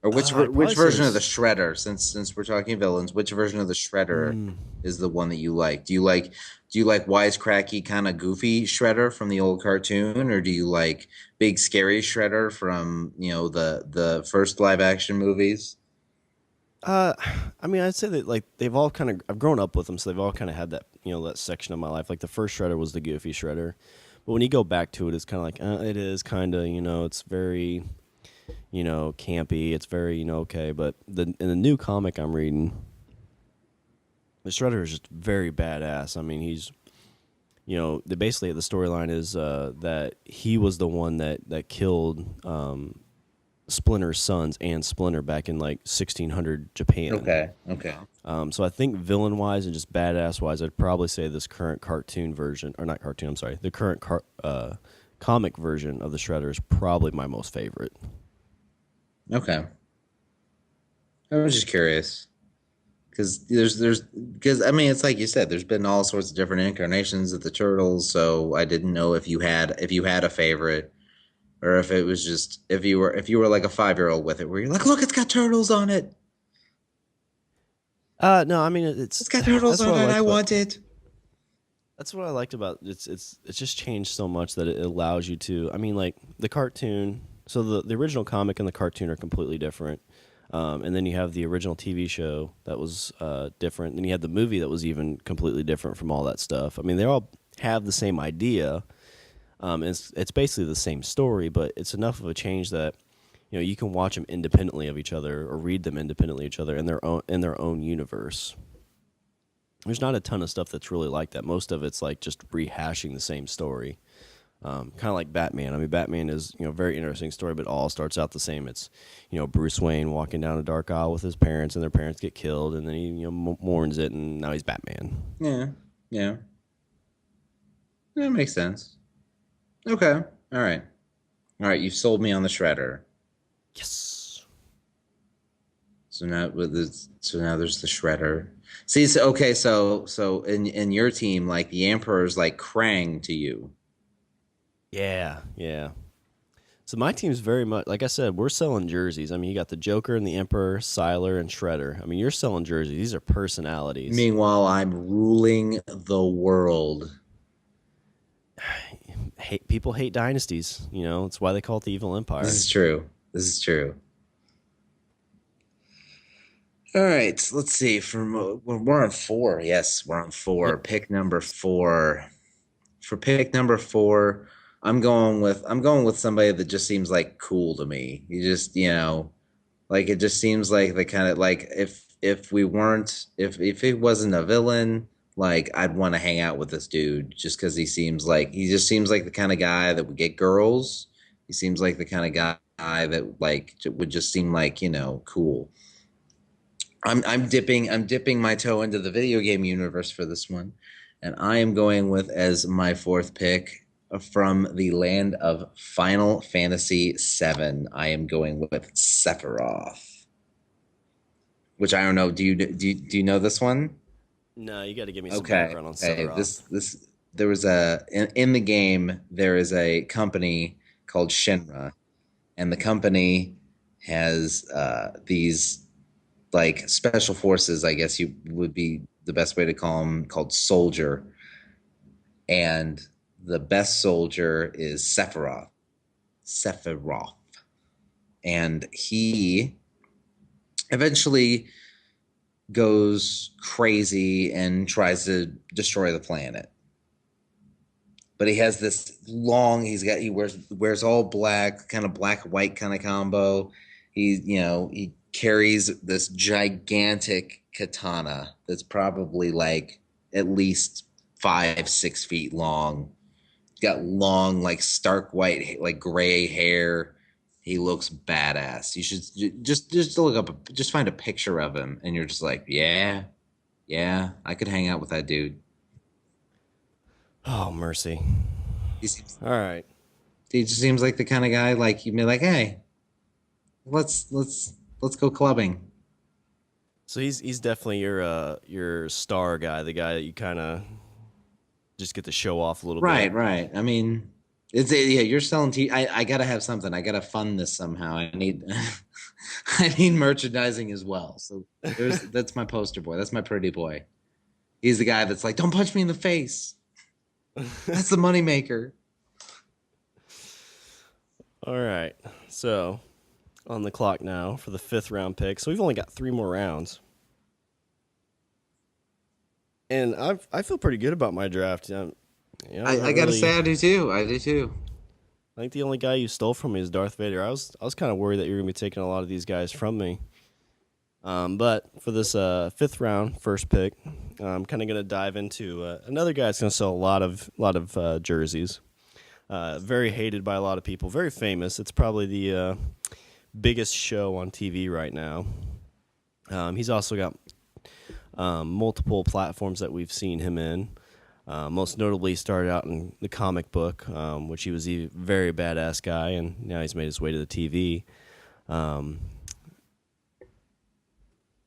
S3: Or which version of the Shredder? Since we're talking villains, which version of the Shredder is the one that you like? Do you like wisecracky kind of goofy Shredder from the old cartoon, or do you like big scary Shredder from the first live action movies?
S2: I mean, I'd say that like they've all kind of, I've grown up with them, so they've all kind of had that that section of my life. Like the first Shredder was the goofy Shredder, but when you go back to it, it's kind of like it is kind of it's very campy. It's very okay, but in the new comic I'm reading, the Shredder is just very badass. I mean, he's basically the storyline is that he was the one that killed Splinter's sons and Splinter back in like 1600 Japan.
S3: Okay.
S2: So I think villain wise and just badass wise, I'd probably say this current cartoon version, or not cartoon, I'm sorry, the current comic version of the Shredder is probably my most favorite.
S3: Okay. I was just curious because I mean, it's like you said, there's been all sorts of different incarnations of the Turtles, so I didn't know if you had a favorite, or if it was just if you were like a 5-year-old with it, where you're like, look, it's got turtles on it.
S2: No, I mean it's
S3: got turtles on it. I want it.
S2: That's what I liked about it's just changed so much that it allows you to. I mean, like the cartoon. So the original comic and the cartoon are completely different. And then you have the original TV show that was different. Then you had the movie that was even completely different from all that stuff. I mean, they all have the same idea. It's basically the same story, but it's enough of a change that you can watch them independently of each other or read them independently of each other in their own universe. There's not a ton of stuff that's really like that. Most of it's like just rehashing the same story. Kind of like Batman. I mean, Batman is a very interesting story, but it all starts out the same. It's Bruce Wayne walking down a dark aisle with his parents, and their parents get killed, and then he mourns it, and now he's Batman.
S3: Yeah. That makes sense. Okay, all right. You've sold me on the Shredder.
S2: Yes.
S3: So now there's the Shredder. See, so in your team, like the Emperor's like Krang to you.
S2: Yeah. So my team's very much, like I said, we're selling jerseys. I mean, you got the Joker and the Emperor, Siler and Shredder. I mean, you're selling jerseys. These are personalities.
S3: Meanwhile, I'm ruling the world.
S2: People hate dynasties. It's why they call it the evil empire.
S3: This is true. All right, let's see. We're on 4. Yes, we're on 4. Yep. Pick number 4. For pick number 4, I'm going with somebody that just seems like cool to me. You just, like it just seems like the kind of like if we weren't if it wasn't a villain, like I'd want to hang out with this dude just because he just seems like the kind of guy that would get girls. He seems like the kind of guy that like would just seem like cool. I'm dipping my toe into the video game universe for this one, and I am going with as my fourth pick from the land of Final Fantasy VII. I am going with Sephiroth, which I don't know. Do you know this one?
S2: No, you got to give me some
S3: Okay.
S2: background on
S3: Okay.
S2: Sephiroth.
S3: This there was in the game there is a company called Shinra, and the company has these like special forces, I guess you would be the best way to call them, called soldier. And the best soldier is Sephiroth. Sephiroth. And he eventually goes crazy and tries to destroy the planet. But he has this he wears all black, kind of black white kind of combo. He carries this gigantic katana that's probably like at least 5-6 feet long. He's got long, like stark white, like gray hair. He looks badass. You should just look up, just find a picture of him, and you're just like, yeah, yeah, I could hang out with that dude.
S2: Oh, mercy.
S3: He seems,
S2: All right.
S3: he just seems like the kind of guy like you'd be like, hey, let's go clubbing.
S2: So he's definitely your star guy, the guy that you kind of just get to show off a little
S3: Right,
S2: bit.
S3: right. I mean, yeah. You're selling I gotta have something. I gotta fund this somehow. I need I need merchandising as well. So that's my poster boy. That's my pretty boy. He's the guy that's like, don't punch me in the face. That's the moneymaker.
S2: All right. So on the clock now for the 5th round pick. So we've only got 3 more rounds. And I feel pretty good about my draft.
S3: I gotta say I do too. I do too.
S2: I think the only guy you stole from me is Darth Vader. I was kind of worried that you were gonna be taking a lot of these guys from me. But for this 5th round, first pick, I'm kind of gonna dive into another guy that's gonna sell a lot of jerseys. Very hated by a lot of people. Very famous. It's probably the biggest show on TV right now. He's also got multiple platforms that we've seen him in. Most notably, he started out in the comic book, which he was a very badass guy, and now he's made his way to the TV.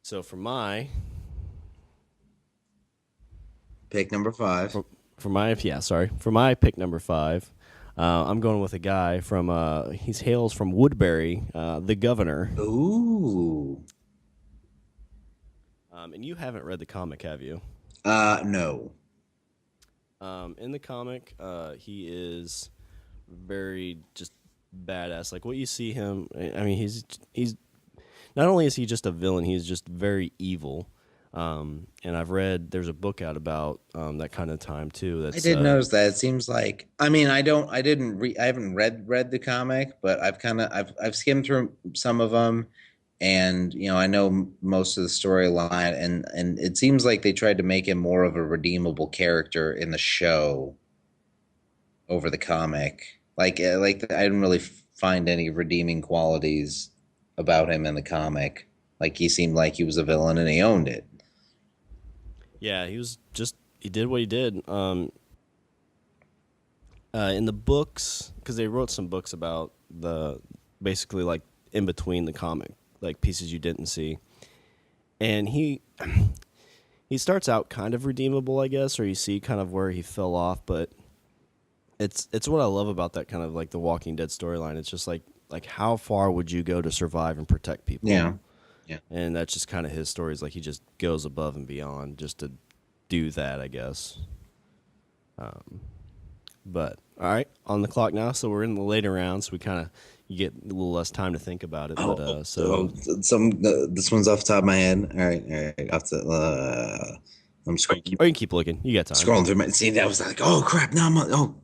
S2: So for my
S3: Pick number 5.
S2: for my pick number 5, I'm going with a guy from he hails from Woodbury, the Governor.
S3: Ooh.
S2: And you haven't read the comic, have you?
S3: No.
S2: In the comic, he is very just badass. Like what you see him, I mean, he's not only is he just a villain, he's just very evil. And I've read there's a book out about that kind of time too.
S3: I did notice that. It seems like I haven't read the comic, but I've skimmed through some of them, and I know most of the storyline, and it seems like they tried to make him more of a redeemable character in the show over the comic. Like I didn't really find any redeeming qualities about him in the comic. Like he seemed like he was a villain and he owned it.
S2: Yeah, he did what he did. In the books, because they wrote some books about basically like in between the comic, like pieces you didn't see. And he starts out kind of redeemable, I guess, or you see kind of where he fell off, but it's what I love about that kind of like the Walking Dead storyline. It's just like how far would you go to survive and protect people?
S3: Yeah. Yeah.
S2: And that's just kind of his story. Is like he just goes above and beyond just to do that, I guess. But all right, on the clock now. So we're in the later rounds. We kind of you get a little less time to think about it. But
S3: this one's off the top of my head. All right. I'm scrolling.
S2: Or you can keep looking. You got time.
S3: Scrolling through my. See, that was like, oh crap! Now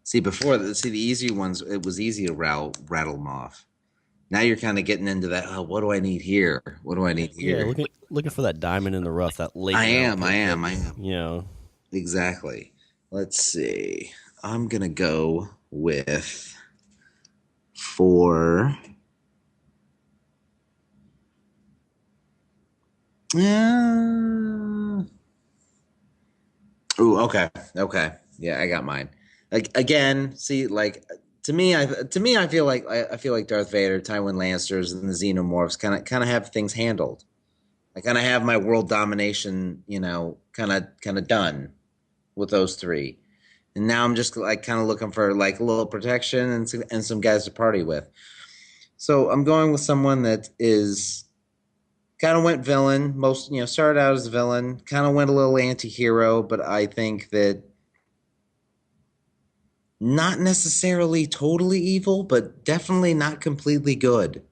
S3: See, the easy ones, it was easy to rattle them off. Now you're kind of getting into that. Oh, what do I need here? What do I need
S2: Yeah,
S3: here?
S2: looking for that diamond in the rough, that late
S3: I
S2: round
S3: am. I
S2: pick.
S3: am.
S2: That,
S3: I am.
S2: you know,
S3: Exactly. Let's see. I'm gonna go with four. Yeah. Ooh, okay. Okay. Yeah, I got mine. Like again, see, like I feel like I feel like Darth Vader, Tywin Lannisters, and the Xenomorphs kind of have things handled. I kind of have my world domination, kind of done with those three, and now I'm just like kind of looking for like a little protection and some guys to party with. So I'm going with someone that is kind of went villain. Started out as a villain, kind of went a little anti-hero, but I think that not necessarily totally evil, but definitely not completely good.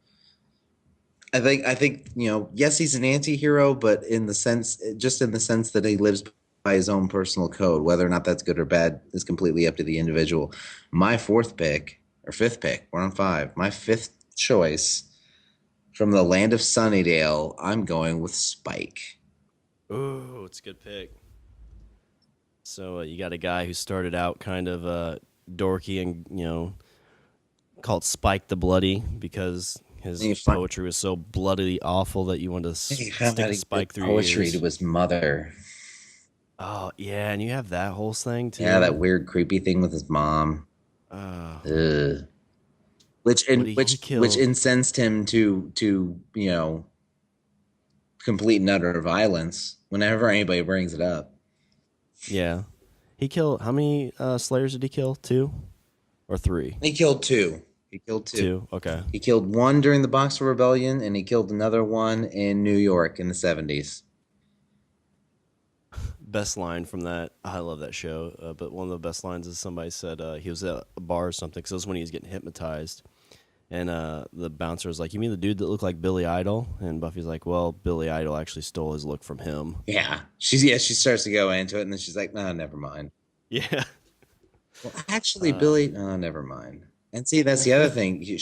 S3: I think yes, he's an anti-hero, but just in the sense that he lives by his own personal code. Whether or not that's good or bad is completely up to the individual. My fourth pick or fifth pick, we're on five. My fifth choice from the land of Sunnydale, I'm going with Spike.
S2: ooh, it's a good pick. So you got a guy who started out kind of dorky and called Spike the Bloody because his poetry was so bloody awful that you wanted to
S3: He found
S2: stick
S3: out
S2: a
S3: he
S2: spike
S3: did
S2: through your
S3: poetry
S2: ears.
S3: to his mother.
S2: Oh yeah, and you have that whole thing
S3: Yeah, that
S2: too.
S3: weird, creepy thing with his mom.
S2: Uh,
S3: Ugh. Which
S2: what
S3: in
S2: he
S3: which
S2: kill?
S3: incensed him to complete and utter violence whenever anybody brings it up.
S2: Yeah, he killed. How many Slayers did he kill? Two or three?
S3: He killed two. He killed two.
S2: Two. Okay.
S3: He killed one during the Boxer Rebellion, and he killed another one in New York in the 70s.
S2: Best line from that. I love that show. But one of the best lines is somebody said he was at a bar or something. Because it was when he was getting hypnotized. And the bouncer was like, "You mean the dude that looked like Billy Idol?" And Buffy's like, "Well, Billy Idol actually stole his look from him."
S3: Yeah, she starts to go into it, and then she's like, "No, never mind."
S2: Yeah.
S3: Well, actually,
S2: Uh,
S3: Billy, oh, never mind. And see, that's the other thing. He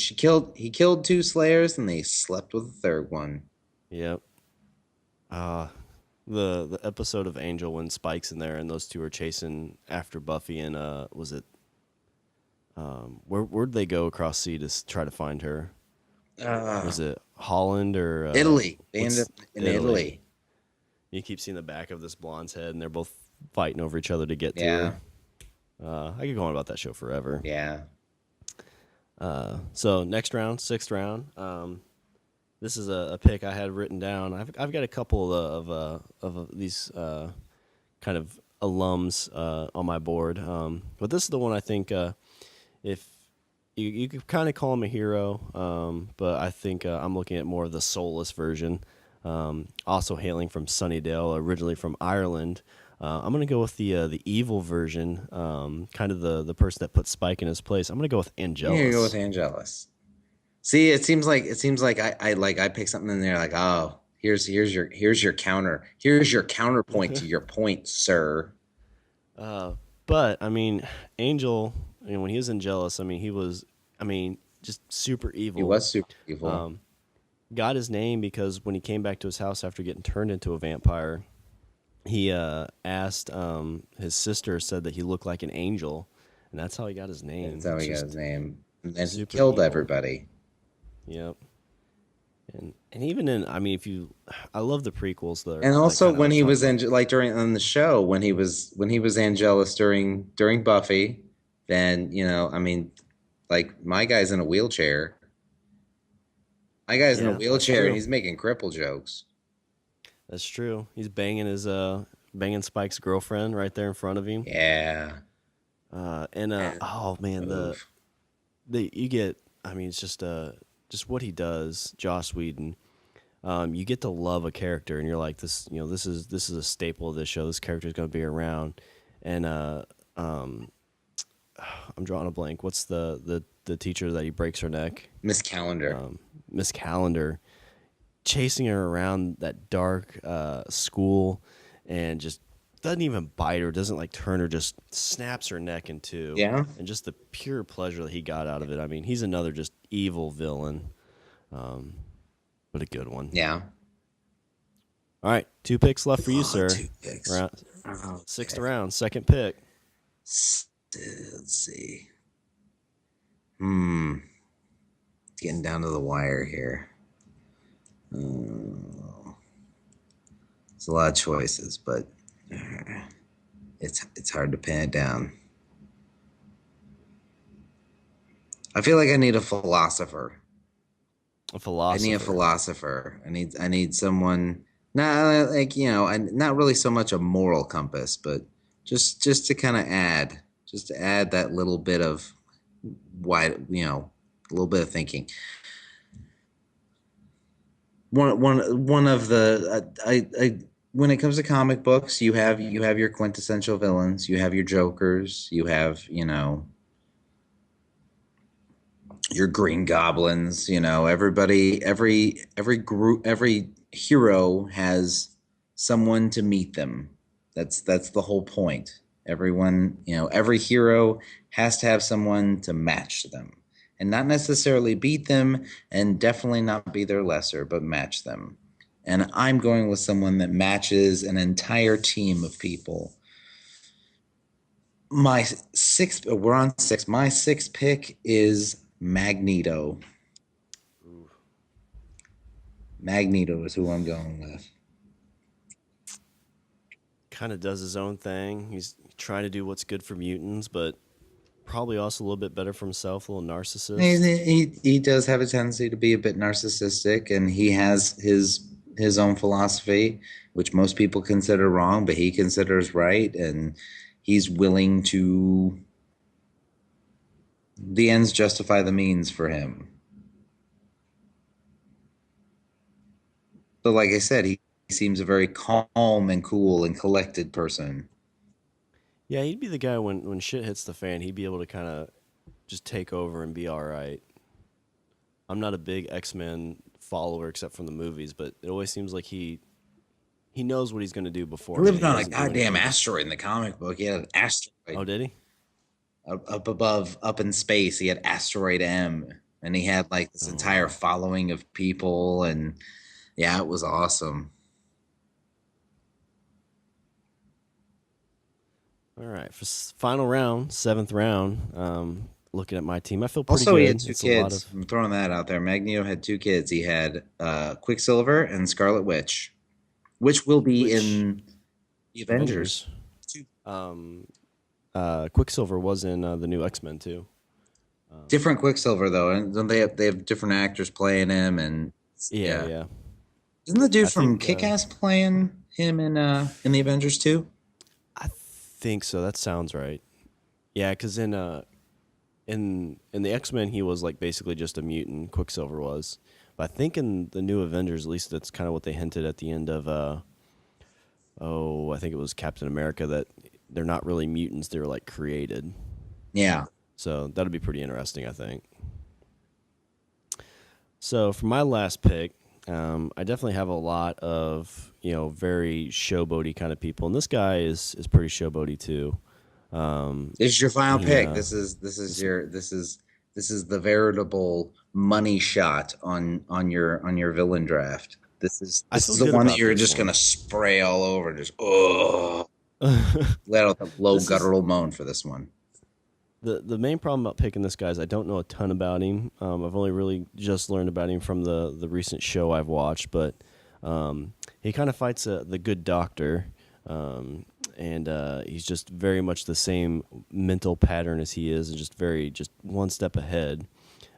S3: killed two Slayers, and they slept with the third one.
S2: yep. Uh, the episode of Angel when Spike's in there and those two are chasing after Buffy and was it where'd they go across sea to try to find her?
S3: Uh,
S2: Was it Holland or
S3: Italy. They ended
S2: what's
S3: up in
S2: Italy?
S3: Italy.
S2: You keep seeing the back of this blonde's head, and they're both fighting over each other to get to
S3: Yeah,
S2: her. I could go on about that show forever.
S3: yeah.
S2: So next round, sixth round. This is a pick I had written down. I've got a couple of these kind of alums on my board, but this is the one I think if you could kind of call him a hero, but I think I'm looking at more of the soulless version. Also hailing from Sunnydale, originally from Ireland. I'm gonna go with the evil version, kind of the person that put Spike in his place. I'm gonna go with
S3: I'm gonna go with
S2: Angelus.
S3: Angelus. See, it seems like I picked something in there like, oh, here's your counterpoint to your point, sir.
S2: Uh, but I mean, Angel, when he was in Jealous, I mean, he was, I mean, just super
S3: He
S2: evil.
S3: was super evil.
S2: Um, got his name because when he came back to his house after getting turned into a vampire, he asked his sister said that he looked like an angel, and that's how he got his
S3: That's
S2: name.
S3: how
S2: It's
S3: he got his
S2: just
S3: name. And then he
S2: super
S3: killed
S2: evil.
S3: everybody.
S2: Yep. And even in, I mean, if you, I love the prequels
S3: And
S2: that
S3: also
S2: kind of
S3: when
S2: like
S3: he
S2: talk
S3: was
S2: about.
S3: like during on the show when he was Angelus during Buffy, then I mean, like my guy's in a wheelchair. My guy's in a
S2: Yeah, that's
S3: wheelchair and
S2: true.
S3: he's making cripple jokes.
S2: That's true. He's banging his banging Spike's girlfriend right there in front of him.
S3: Yeah.
S2: And
S3: And,
S2: oh man,
S3: oof.
S2: the you get. I mean, it's just what he does, Joss Whedon. You get to love a character, and you're like, this is a staple of this show. This character is going to be around, and um, I'm drawing a blank. What's the teacher that he breaks her neck?
S3: Miss Calendar.
S2: Miss Calendar, chasing her around that dark school, and just doesn't even bite her, doesn't like turn her, just snaps her neck in two.
S3: Yeah.
S2: And just the pure pleasure that he got out of it. I mean, he's another just evil villain, but a good one.
S3: Yeah.
S2: All right, 2 picks left for you, sir.
S3: 2 picks.
S2: Sixth round, second pick.
S3: Let's see. It's getting down to the wire here. It's a lot of choices, but it's hard to pin it down. I feel like I need a philosopher.
S2: A philosopher.
S3: I need a philosopher. I need someone, not like, not really so much a moral compass, but just to kind of add that little bit of a little bit of thinking. One of the I when it comes to comic books, you have your quintessential villains, you have your jokers, you have, your Green Goblins, everybody, every group, every hero has someone to meet them. That's the whole point. Everyone, every hero has to have someone to match them, and not necessarily beat them, and definitely not be their lesser, but match them. And I'm going with someone that matches an entire team of people. We're on 6. My 6th pick is Magneto.
S2: Ooh.
S3: Magneto is who I'm going with.
S2: Kind of does his own thing. He's trying to do what's good for mutants, but probably also a little bit better for himself, a little narcissist.
S3: He does have a tendency to be a bit narcissistic, and he has his own philosophy, which most people consider wrong, but he considers right, and he's willing to. The ends justify the means for him. But like I said, he seems a very calm and cool and collected person.
S2: Yeah, he'd be the guy when shit hits the fan, he'd be able to kind of just take over and be all right. I'm not a big X-Men follower except from the movies, but it always seems like he knows what he's going to do before.
S3: He lived on a goddamn asteroid in the comic book. He had an asteroid.
S2: Oh, did he?
S3: Up in space, he had Asteroid M, and he had like this entire following of people, and yeah, it was awesome.
S2: All right, for final round, 7th round. Looking at my team, I feel pretty
S3: also,
S2: good.
S3: He had 2 kids. I'm throwing that out there. Magneto had 2 kids. He had Quicksilver and Scarlet Witch, which will be in the Avengers.
S2: Quicksilver was in the new X-Men too.
S3: Different Quicksilver though, and they have different actors playing him, and
S2: yeah.
S3: Isn't the dude from Kick-Ass playing him in the Avengers too?
S2: I think so. That sounds right. Yeah, because in the X-Men he was like basically just a mutant. Quicksilver was, but I think in the new Avengers, at least that's kind of what they hinted at the end of. I think it was Captain America, that they're not really mutants; they're like created.
S3: Yeah.
S2: So that'd be pretty interesting, I think. So for my last pick, I definitely have a lot of very showboaty kind of people, and this guy is pretty showboaty too.
S3: This is your final pick. This is the veritable money shot on your villain draft. This is the one that you're just gonna spray all over. Just let out the low guttural moan for this one.
S2: The main problem about picking this guy is I don't know a ton about him. I've only really just learned about him from the recent show I've watched, but he kind of fights the good doctor, and he's just very much the same mental pattern as he is, and just one step ahead.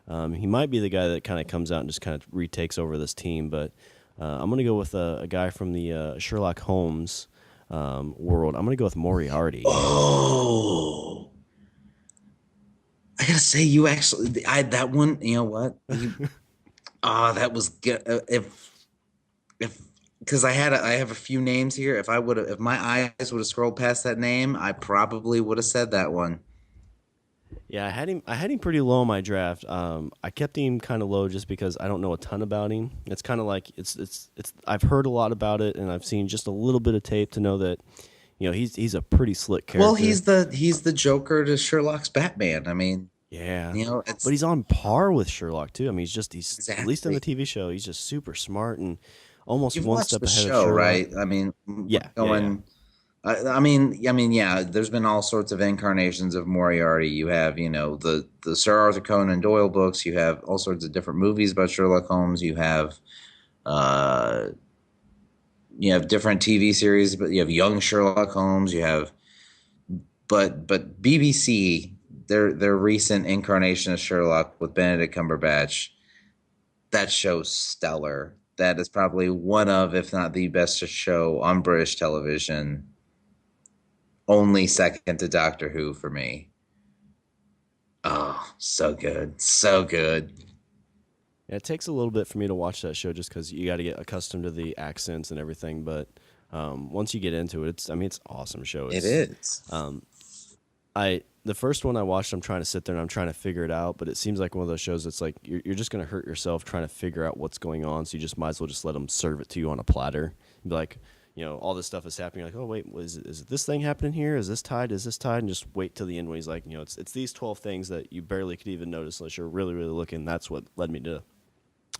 S2: He might be the guy that kind of comes out and just kind of retakes over this team, but I'm going to go with a guy from the Sherlock Holmes world. I'm going to go with Moriarty.
S3: Oh, I gotta say, that one. You know what? That was good. Because I have a few names here. If my eyes would have scrolled past that name, I probably would have said that one.
S2: Yeah, I had him pretty low in my draft. I kept him kind of low just because I don't know a ton about him. It's kind of like it's I've heard a lot about it, and I've seen just a little bit of tape to know that he's a pretty slick character.
S3: Well, he's the Joker to Sherlock's Batman. I mean,
S2: Yeah.
S3: it's
S2: But he's on par with Sherlock too. I mean, he's
S3: exactly.
S2: at least in the TV show, he's just super smart and almost
S3: You've
S2: one
S3: watched
S2: step
S3: the
S2: ahead of
S3: show,
S2: Sherlock.
S3: right? I mean,
S2: Yeah.
S3: going. I mean, yeah. There's been all sorts of incarnations of Moriarty. You have, the Sir Arthur Conan Doyle books. You have all sorts of different movies about Sherlock Holmes. Uh, you have different TV series, but you have Young Sherlock Holmes. But BBC, their recent incarnation of Sherlock with Benedict Cumberbatch, that show's stellar. That is probably one of, if not the best show on British television. Only second to Doctor Who for me. Oh, so good. So good.
S2: Yeah, it takes a little bit for me to watch that show just because you got to get accustomed to the accents and everything. But once you get into it, it's an awesome show.
S3: It is.
S2: The first one I watched, I'm trying to sit there and I'm trying to figure it out, but it seems like one of those shows that's like you're just going to hurt yourself trying to figure out what's going on, so you just might as well just let them serve it to you on a platter. Be like, all this stuff is happening. You're like, oh, wait, is it this thing happening here? Is this tied? Is this tied? And just wait till the end when he's like, it's these 12 things that you barely could even notice unless you're really, really looking. That's what led me to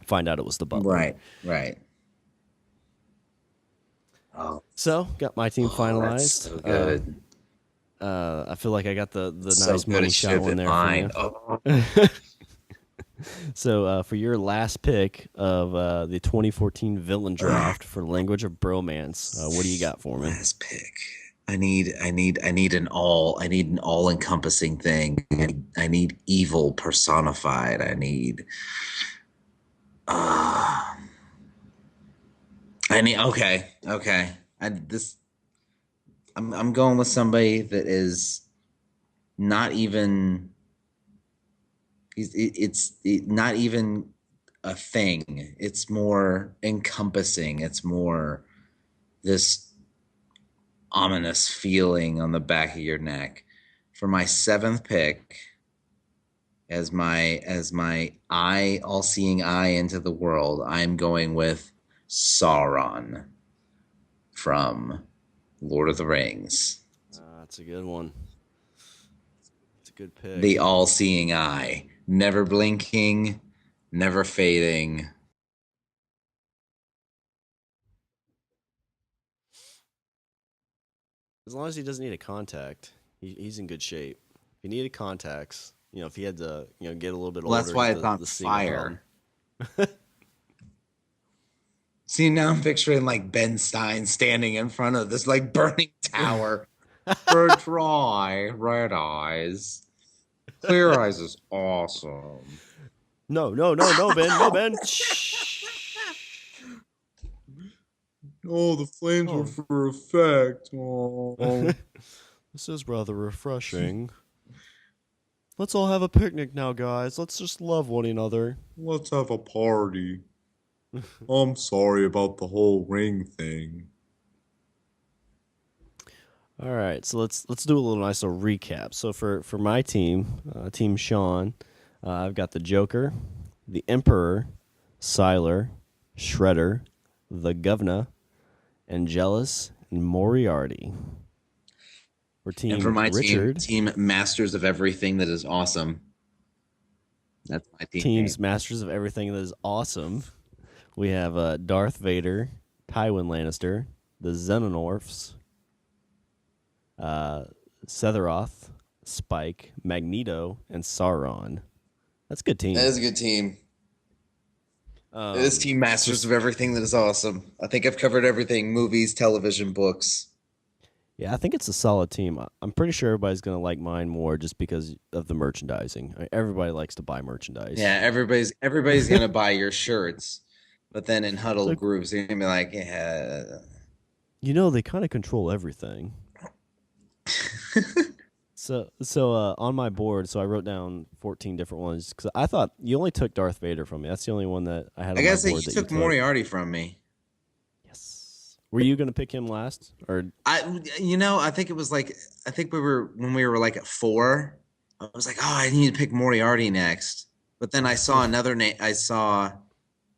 S2: find out it was the butler.
S3: Right. Oh,
S2: so got my team finalized.
S3: That's so good.
S2: I feel like I got the
S3: So
S2: nice money shot one there.
S3: Oh.
S2: So for your last pick of the 2014 Villian Draft for Language of Bromance, what do you got for me?
S3: Last pick. I need an all-encompassing thing. I need evil personified. I need okay. I'm going with somebody that is not even. It's not even a thing. It's more encompassing. It's more this ominous feeling on the back of your neck. For my 7th pick, as my eye, all-seeing eye into the world, I'm going with Sauron from Lord of the Rings.
S2: That's a good one. It's a good pick.
S3: The all-seeing eye, never blinking, never fading.
S2: As long as he doesn't need a contact, he's in good shape. If he needed contacts, if he had to, get a little bit older.
S3: Well, that's why it's on fire. See, now I'm picturing like Ben Stein standing in front of this like burning tower. For dry red eyes. Clear eyes is awesome.
S2: No, Ben. No, Ben.
S3: Oh, the flames were for effect. Oh.
S2: This is rather refreshing. Let's all have a picnic now, guys. Let's just love one another.
S3: Let's have a party. I'm sorry about the whole ring thing.
S2: All right, so let's do a little nice little recap. So for my team, Team Shawn, I've got the Joker, the Emperor, Sylar, Shredder, the Governor, Angelus, and Moriarty. For Team
S3: And for my
S2: Richard,
S3: team Masters of Everything That Is Awesome. That's my team.
S2: Team's Masters of Everything That Is Awesome. We have Darth Vader, Tywin Lannister, the Xenomorphs, Setharoth, Spike, Magneto, and Sauron. That's a good team.
S3: That is a good team. It is Team Masters of Everything That Is Awesome. I think I've covered everything: movies, television, books.
S2: Yeah, I think it's a solid team. I'm pretty sure everybody's going to like mine more just because of the merchandising. Everybody likes to buy merchandise.
S3: Yeah, everybody's going to buy your shirts. But then in huddle groups, they're going to be like, yeah.
S2: They kind of control everything. So on my board, I wrote down 14 different ones because I thought you only took Darth Vader from me. That's the only one that I had on my board. I
S3: gotta say, you took Moriarty from me.
S2: Yes. Were you going to pick him last, or
S3: I think it was like when we were like at 4. I was like, I need to pick Moriarty next. But then I saw another name. I saw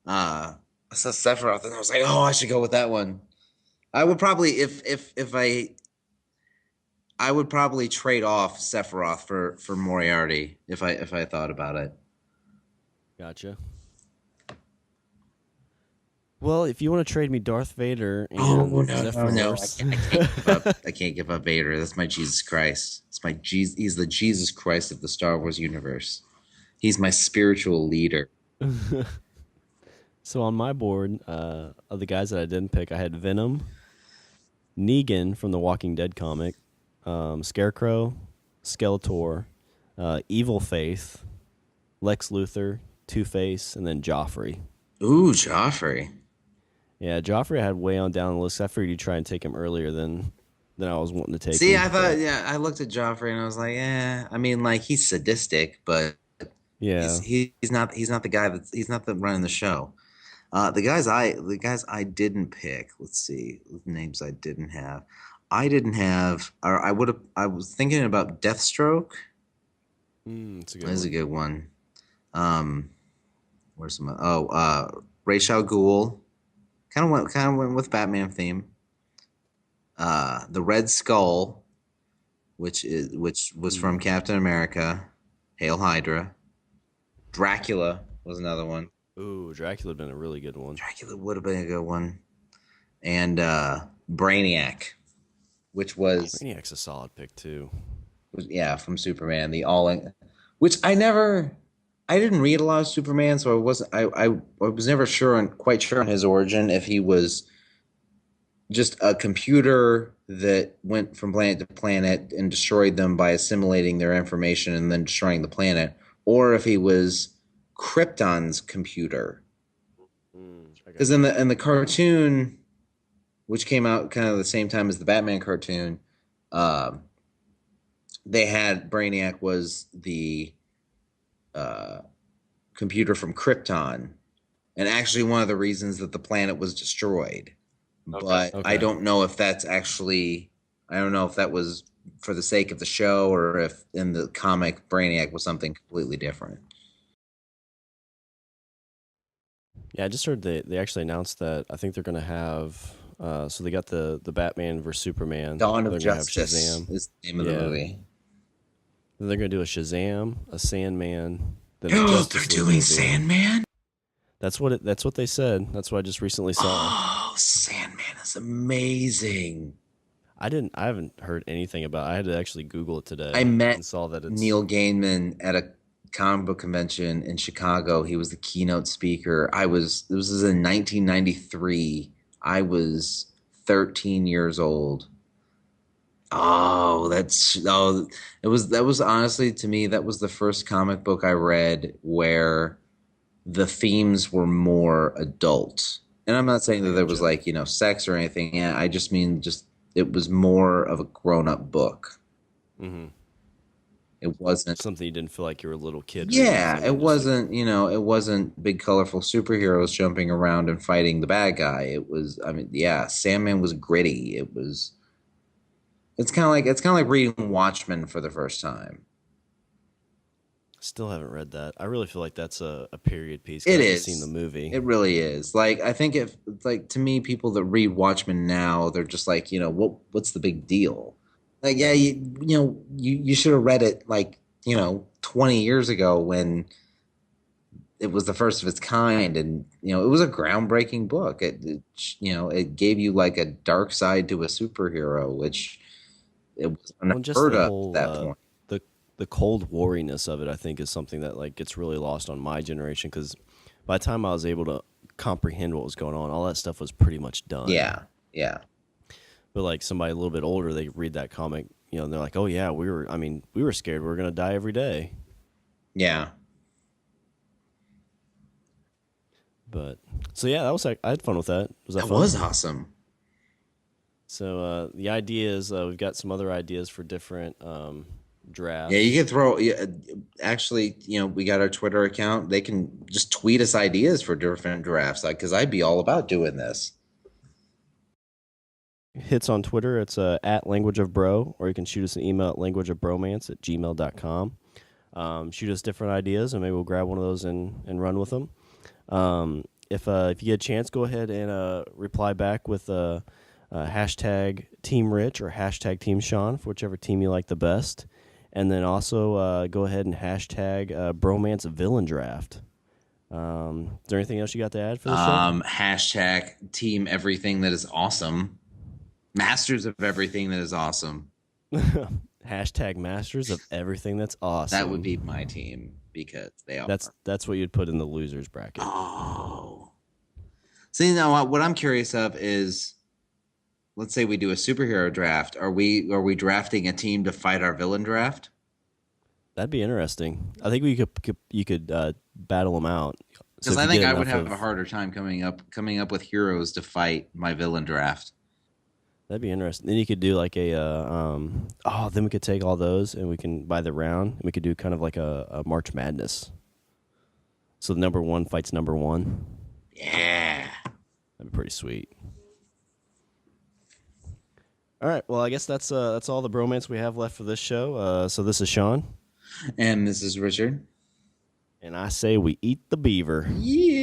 S3: Sephiroth, and I was like, I should go with that one. I would probably, if I I would probably trade off Sephiroth for Moriarty if I thought about it.
S2: Gotcha. Well, if you want to trade me Darth Vader
S3: Oh
S2: and
S3: no!
S2: Zephyros,
S3: I can't give up. I can't give up Vader. That's my Jesus Christ. It's my Jesus. He's the Jesus Christ of the Star Wars universe. He's my spiritual leader.
S2: so on my board, of the guys that I didn't pick, I had Venom, Negan from the Walking Dead comic, Scarecrow, Skeletor, Evil Faith, Lex Luthor, Two-Face, and then Joffrey.
S3: Ooh, Joffrey.
S2: Yeah, Joffrey I had way on down the list. I figured you'd try and take him earlier than I was wanting to take
S3: See,
S2: him.
S3: I thought, yeah, I looked at Joffrey and I was like, I mean, like he's sadistic, but
S2: Yeah.
S3: he's not the guy he's not the running the show. The guys I didn't pick. Let's see the names I didn't have. I didn't have, or I would have. I was thinking about Deathstroke.
S2: It's a good
S3: That's
S2: one.
S3: a good one. Where's some? Ra's al Ghul. Kind of went with Batman theme. The Red Skull, which was from Captain America. Hail Hydra. Dracula was another one.
S2: Ooh, Dracula would have been a really good one.
S3: Dracula would have been a good one. And Brainiac, which was
S2: Brainiac's a solid pick too.
S3: from Superman, which I didn't read a lot of Superman, so I was never quite sure on his origin, if he was just a computer that went from planet to planet and destroyed them by assimilating their information and then destroying the planet, or if he was Krypton's computer. Because in the cartoon, which came out kind of the same time as the Batman cartoon, they had Brainiac was the computer from Krypton, and actually one of the reasons that the planet was destroyed. But I don't know if that's actually, I don't know if that was for the sake of the show or if in the comic Brainiac was something completely different.
S2: Yeah, I just heard they actually announced that I think they're going to have. So they got the Batman versus Superman.
S3: Dawn
S2: They're
S3: of
S2: gonna have
S3: Justice
S2: Shazam.
S3: is the name of the movie.
S2: Then they're going to do a Shazam, a Sandman. Then a
S3: Oh,
S2: Justice
S3: they're
S2: League
S3: doing
S2: movie.
S3: Sandman?
S2: That's what they said. That's what I just recently saw.
S3: Oh, Sandman is amazing.
S2: I haven't heard anything about it. I had to actually Google it today.
S3: I met
S2: and saw that it's
S3: Neil Gaiman at a comic book convention in Chicago. He was the keynote speaker. This was in 1993. I was 13 years old. That was honestly, to me, that was the first comic book I read where the themes were more adult. And I'm not saying that there was like, sex or anything. Yeah, I just mean it was more of a grown-up book.
S2: Mm-hmm.
S3: It wasn't
S2: something you didn't feel like you were a little kid.
S3: Yeah, it wasn't, it wasn't big colorful superheroes jumping around and fighting the bad guy. It was, Sandman was gritty. It's kind of like reading Watchmen for the first time.
S2: Still haven't read that. I really feel like that's a period piece.
S3: It
S2: I
S3: is.
S2: haven't seen the movie.
S3: It really is. Like, I think to me, people that read Watchmen now, they're just like, what's the big deal? Like, yeah, you should have read it like, 20 years ago when it was the first of its kind, and it was a groundbreaking book. It gave you like a dark side to a superhero, which it was unheard of at that point.
S2: The Cold Wariness of it, I think, is something that like gets really lost on my generation, because by the time I was able to comprehend what was going on, all that stuff was pretty much done.
S3: Yeah.
S2: But like somebody a little bit older, they read that comic, and they're like, "Oh yeah, we were scared we were gonna die every day."
S3: Yeah.
S2: But so yeah, I had fun with that.
S3: That was awesome.
S2: So the idea is we've got some other ideas for different drafts.
S3: Yeah, you can throw. Actually, we got our Twitter account. They can just tweet us ideas for different drafts, because I'd be all about doing this.
S2: Hits on Twitter, it's at Language of Bro, or you can shoot us an email at languageofbromance@gmail.com. Shoot us different ideas, and maybe we'll grab one of those and run with them. If you get a chance, go ahead and reply back with hashtag Team Rich or hashtag Team Shawn for whichever team you like the best. And then also go ahead and hashtag Bromance Villain Draft. Is there anything else you got to add for the show?
S3: Hashtag Team Everything That Is Awesome. Masters of Everything That Is Awesome.
S2: Hashtag Masters of Everything That's Awesome.
S3: That would be my team because they are.
S2: That's what you'd put in the losers bracket.
S3: Oh. See, now what I'm curious of is, let's say we do a superhero draft. Are we drafting a team to fight our villain draft?
S2: That'd be interesting. I think you could battle them out.
S3: Because I think I would have a harder time coming up with heroes to fight my villain draft.
S2: That'd be interesting. Then you could do like then we could take all those and we can by the round and we could do kind of like a March Madness. So number 1 fights number 1.
S3: Yeah.
S2: That'd be pretty sweet. All right. Well, I guess that's all the bromance we have left for this show. So this is Shawn.
S3: And this is Richard.
S2: And I say we eat the beaver.
S3: Yeah.